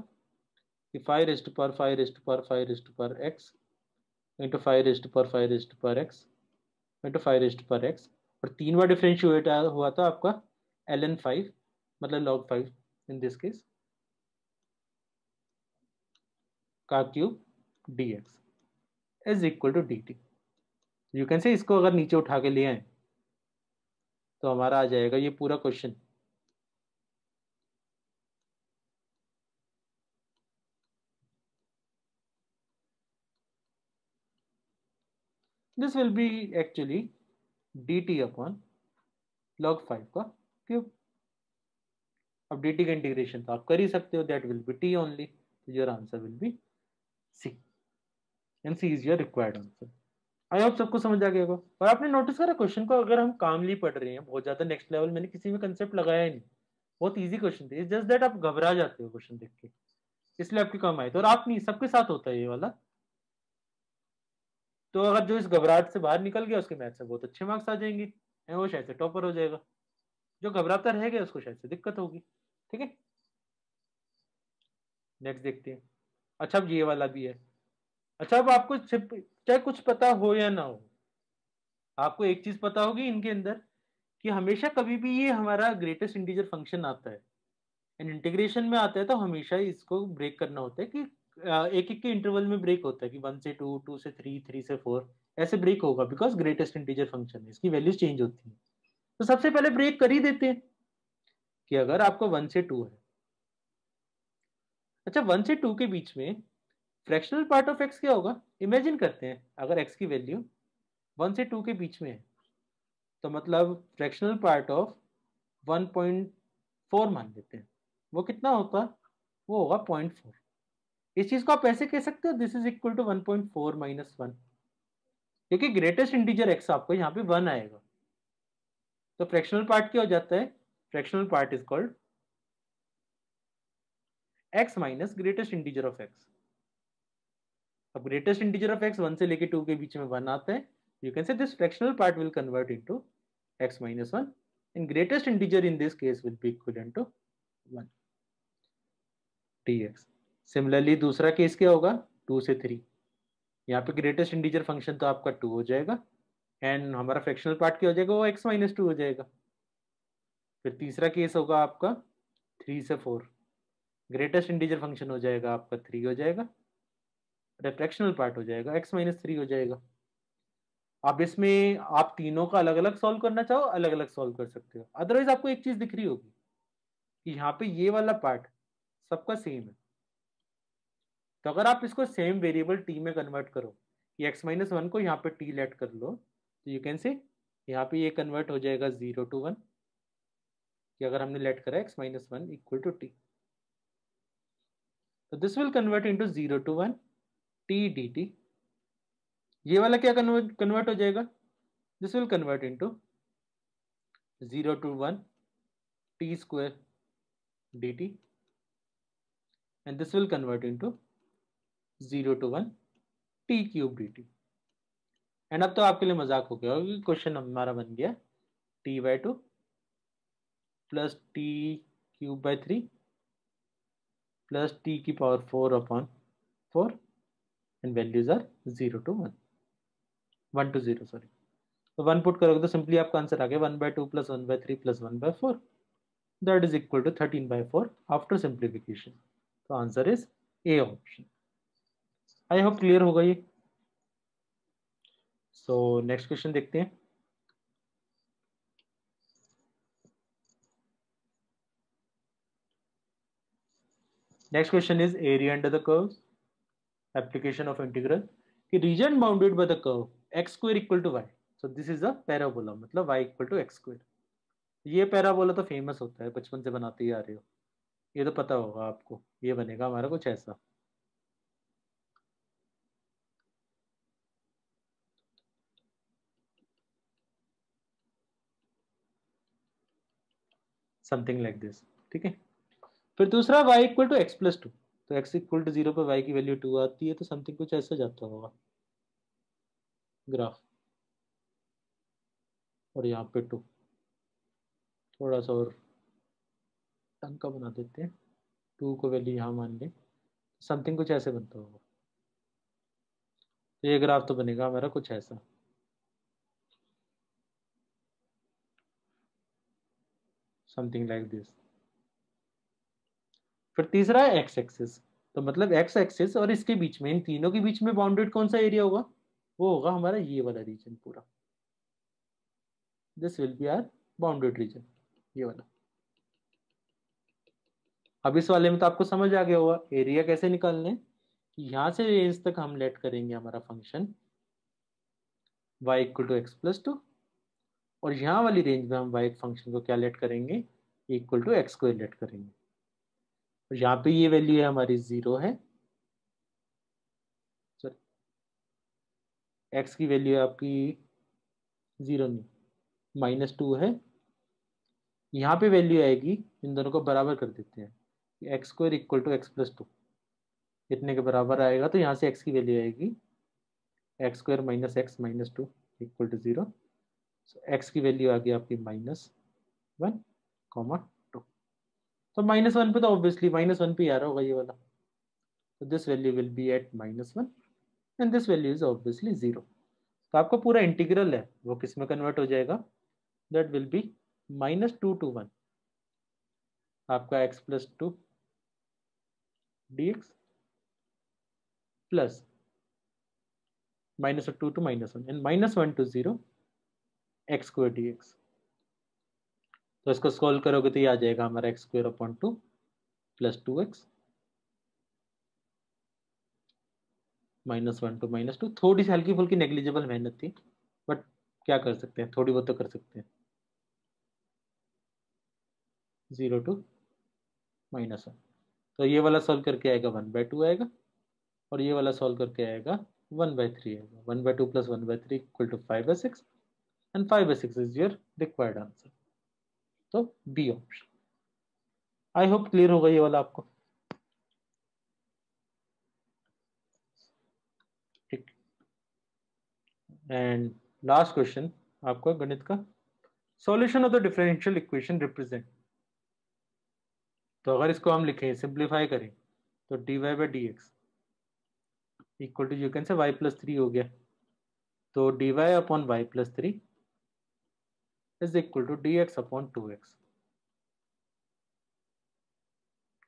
कि 5 raise to power 5 raise to power 5 raise to power X into 5 raise to power 5 raise to power X into 5 raise to power X. और 3 बार differentiate हुआ था आपका ln 5, मतलब log 5 इन दिस केस का cube D X is equal to D T. You can say इसको अगर नीचे उठा के ले आए तो हमारा आ जाएगा ये पूरा question. This will B actually dt upon log 5 का क्यूब। अब dt का इंटीग्रेशन तो आप कर ही सकते हो, that will be t only, your answer will be C, and C is your required answer. I hope सबको समझ आ गया होगा। और आपने नोटिस करा क्वेश्चन को अगर हम कामली पढ़ रहे हैं, बहुत ज्यादा नेक्स्ट लेवल मैंने किसी में कंसेप्ट लगाया ही नहीं, बहुत इजी क्वेश्चन थे, जस्ट दैट आप घबरा जाते हो क्वेश्चन देख के, इसलिए आपके कम आए थे। और आप नहीं, सबके साथ होता है ये वाला। तो अगर जो इस घबराहट से बाहर निकल गया उसके मैथ से बहुत अच्छे मार्क्स आ जाएंगे, एंड वो शायद से टॉपर हो जाएगा। जो घबराता रह गया उसको शायद से दिक्कत होगी। ठीक है, नेक्स्ट देखते हैं। अच्छा अब ये वाला भी है। अच्छा अब आपको चाहे कुछ पता हो या ना हो, आपको एक चीज पता होगी इनके अंदर, कि हमेशा कभी भी ये हमारा ग्रेटेस्ट इंटीजर फंक्शन आता है एंड इंटीग्रेशन में आता है, तो हमेशा इसको ब्रेक करना होता है कि एक एक के इंटरवल में ब्रेक होता है कि 1 से 2, 2 से 3, 3 से 4, ऐसे ब्रेक होगा, बिकॉज ग्रेटेस्ट इंटीजर फंक्शन है, इसकी वैल्यूज चेंज होती है। तो सबसे पहले ब्रेक कर ही देते हैं कि अगर आपको 1 से 2 है, अच्छा 1 से 2 के बीच में फ्रैक्शनल पार्ट ऑफ एक्स क्या होगा, इमेजिन करते हैं अगर एक्स की वैल्यू 1 से 2 के बीच में है, तो मतलब फ्रैक्शनल पार्ट ऑफ 1.4 मान लेते हैं, वो कितना होगा, वो होगा 0.4। इस चीज को आप ऐसे कह सकते हो, this is equal to 1.4 minus 1, क्योंकि ग्रेटेस्ट इंटीजर एक्स आपको यहाँ पे 1 आएगा, तो फ्रैक्शनल पार्ट क्या हो जाता है, fractional part is called x minus greatest integer of x. अब ग्रेटेस्ट इंटीजर ऑफ एक्स 1 से लेके 2 के बीच में 1 आता है, you can say this fractional part will convert into x minus 1, and greatest integer in this case will be equivalent to 1 dx। Similarly दूसरा case क्या होगा, 2 से 3, यहाँ पे ग्रेटेस्ट इंटीजर फंक्शन तो आपका 2 हो जाएगा, एंड हमारा फ्रैक्शनल पार्ट क्या हो जाएगा, वो x माइनस 2 हो जाएगा। फिर तीसरा केस होगा आपका 3 से 4, ग्रेटेस्ट इंटीजर फंक्शन हो जाएगा आपका 3 हो जाएगा, फ्रैक्शनल पार्ट हो जाएगा x माइनस 3 हो जाएगा। अब इसमें आप तीनों का अलग अलग सॉल्व करना चाहो, अलग अलग सॉल्व कर सकते हो, अदरवाइज आपको एक चीज दिख रही होगी कि यहाँ पे ये वाला पार्ट सबका सेम है। तो अगर आप इसको सेम वेरिएबल टी में कन्वर्ट करो, कि x माइनस 1 को यहाँ पे टी लेट कर लो, तो यू कैन से यहाँ पे ये कन्वर्ट हो जाएगा 0 to 1, कि अगर हमने लेट करा x minus 1 equal to T, तो this will convert into 0 to 1 T D T. ये वाला क्या कन्वर्ट हो जाएगा, this will convert into 0 to 1 T square D T, and this will convert into 0 to 1 T cube D T. And अब तो आपके लिए मजाक हो गया होगा, क्वेश्चन हमारा बन गया t/2 plus T cube by 3 plus T की power 4 upon 4, and values are 0 to 1, 1 to 0 sorry. तो 1 पुट करोगे तो सिंपली आपका आंसर आ गया 1/2 plus 1/3 plus 1/4, that is equal to 13/4 after simplification. तो answer is A option. I hope clear होगा ये। सो नेक्स्ट क्वेश्चन देखते हैं। Next question is area under the curve, application of integral, कि region bounded by the curve x square equal to y, so this is a parabola, मतलब y equal to x square. ये parabola तो famous होता है, बचपन से बनाते ही आ रहे हो, ये तो पता होगा आपको, ये बनेगा हमारा कुछ ऐसा। समथिंग लाइक दिस, ठीक है। फिर दूसरा y equal to x plus 2, तो x इक्वल टू 0 पर y की वैल्यू 2 आती है, तो समथिंग कुछ ऐसा जाता होगा ग्राफ, और यहाँ पे 2, थोड़ा सा और ढंग का बना देते हैं, 2 को वैल्यू यहाँ मान लें, समथिंग कुछ ऐसे बनता होगा। तो ये ग्राफ तो बनेगा हमारा कुछ ऐसा, समथिंग लाइक दिस। फिर तीसरा है एक्स एक्सिस, तो मतलब एक्स एक्सिस और इसके बीच में, इन तीनों के बीच में बाउंडेड कौन सा एरिया होगा, वो होगा हमारा ये वाला रीजन पूरा, this will be R bounded region, ये वाला। अब इस वाले में तो आपको समझ आ गया होगा एरिया कैसे निकालने, यहां से रेंज तक हम लेट करेंगे हमारा function y equal to X plus 2, और यहाँ वाली रेंज में हम y फंक्शन को क्या लेट करेंगे, equal to X square let करेंगे। और यहाँ पे ये वैल्यू है हमारी 0 है, सॉरी x की वैल्यू है आपकी 0 नहीं -2 है। यहाँ पे वैल्यू आएगी, इन दोनों को बराबर कर देते हैं, X square equal to X plus 2 इतने के बराबर आएगा, तो यहाँ से x की वैल्यू आएगी X square minus X minus 2 equal to 0। X की वैल्यू आ गई आपकी -1, 2। तो -1 पे तो ऑब्वियसली -1 पे आ रहा होगा ये वाला, तो this value will be at -1 and this value is obviously 0। तो आपका पूरा इंटीग्रल है वो किस में कन्वर्ट हो जाएगा, दैट विल बी -2 to 1 आपका x plus 2 dx plus -2 to -1 and -1 to 0 x square dx। तो इसको सॉल्व करोगे तो ये आ जाएगा हमारा x square upon 2 plus 2x -1 to -2। थोड़ी सी हल्की फुल्की नेग्लिजिबल मेहनत थी, बट क्या कर सकते हैं, थोड़ी बहुत तो कर सकते हैं। 0 to -1, तो ये वाला सॉल्व करके आएगा 1/2 आएगा, और ये वाला सॉल्व करके आएगा 1/3 आएगा। 1/2 plus 1/3 equal to 5/6 and 5/6 is your required answer. तो B option. I hope clear होगा ये वाला आपको, ठीक। एंड लास्ट क्वेश्चन आपका गणित का, solution of the differential equation represent. तो अगर इसको हम लिखें, सिंप्लीफाई करें, तो dy/dx equal to, you can से y+3 हो गया, तो dy/y+3 is equal to dx/2x।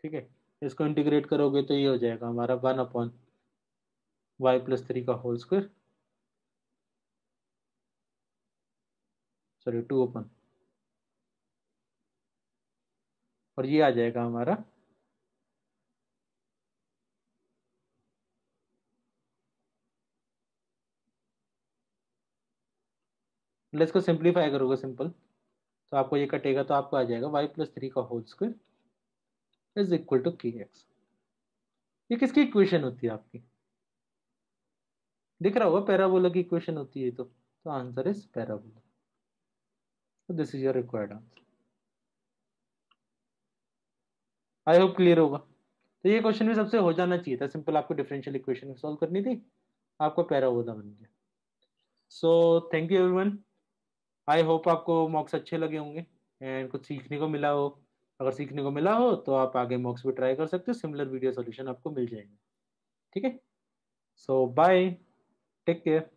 ठीक है, इसको इंटीग्रेट करोगे तो ये हो जाएगा हमारा 1/y+3 का होल स्क्वायर, सॉरी 2 अपन, और ये आ जाएगा हमारा मतलब इसको सिंप्लीफाई करोगे सिंपल, तो आपको ये कटेगा, तो आपको आ जाएगा y+3 का whole square is equal to kx। ये किसकी इक्वेशन होती है आपकी, दिख रहा होगा, पैराबोला की इक्वेशन होती है। तो आंसर इज पैराबोला। तो this is your required answer. I hope clear होगा। तो ये क्वेश्चन भी सबसे हो जाना चाहिए था, सिंपल आपको डिफरेंशियल इक्वेशन सॉल्व करनी थी, आपको पैराबोला बन गया। So thank you everyone, I hope आपको मॉक्स अच्छे लगे होंगे एंड कुछ सीखने को मिला हो। अगर सीखने को मिला हो तो आप आगे मॉक्स भी ट्राई कर सकते हो, सिमिलर वीडियो सॉल्यूशन आपको मिल जाएंगे। ठीक है, सो बाय, टेक केयर।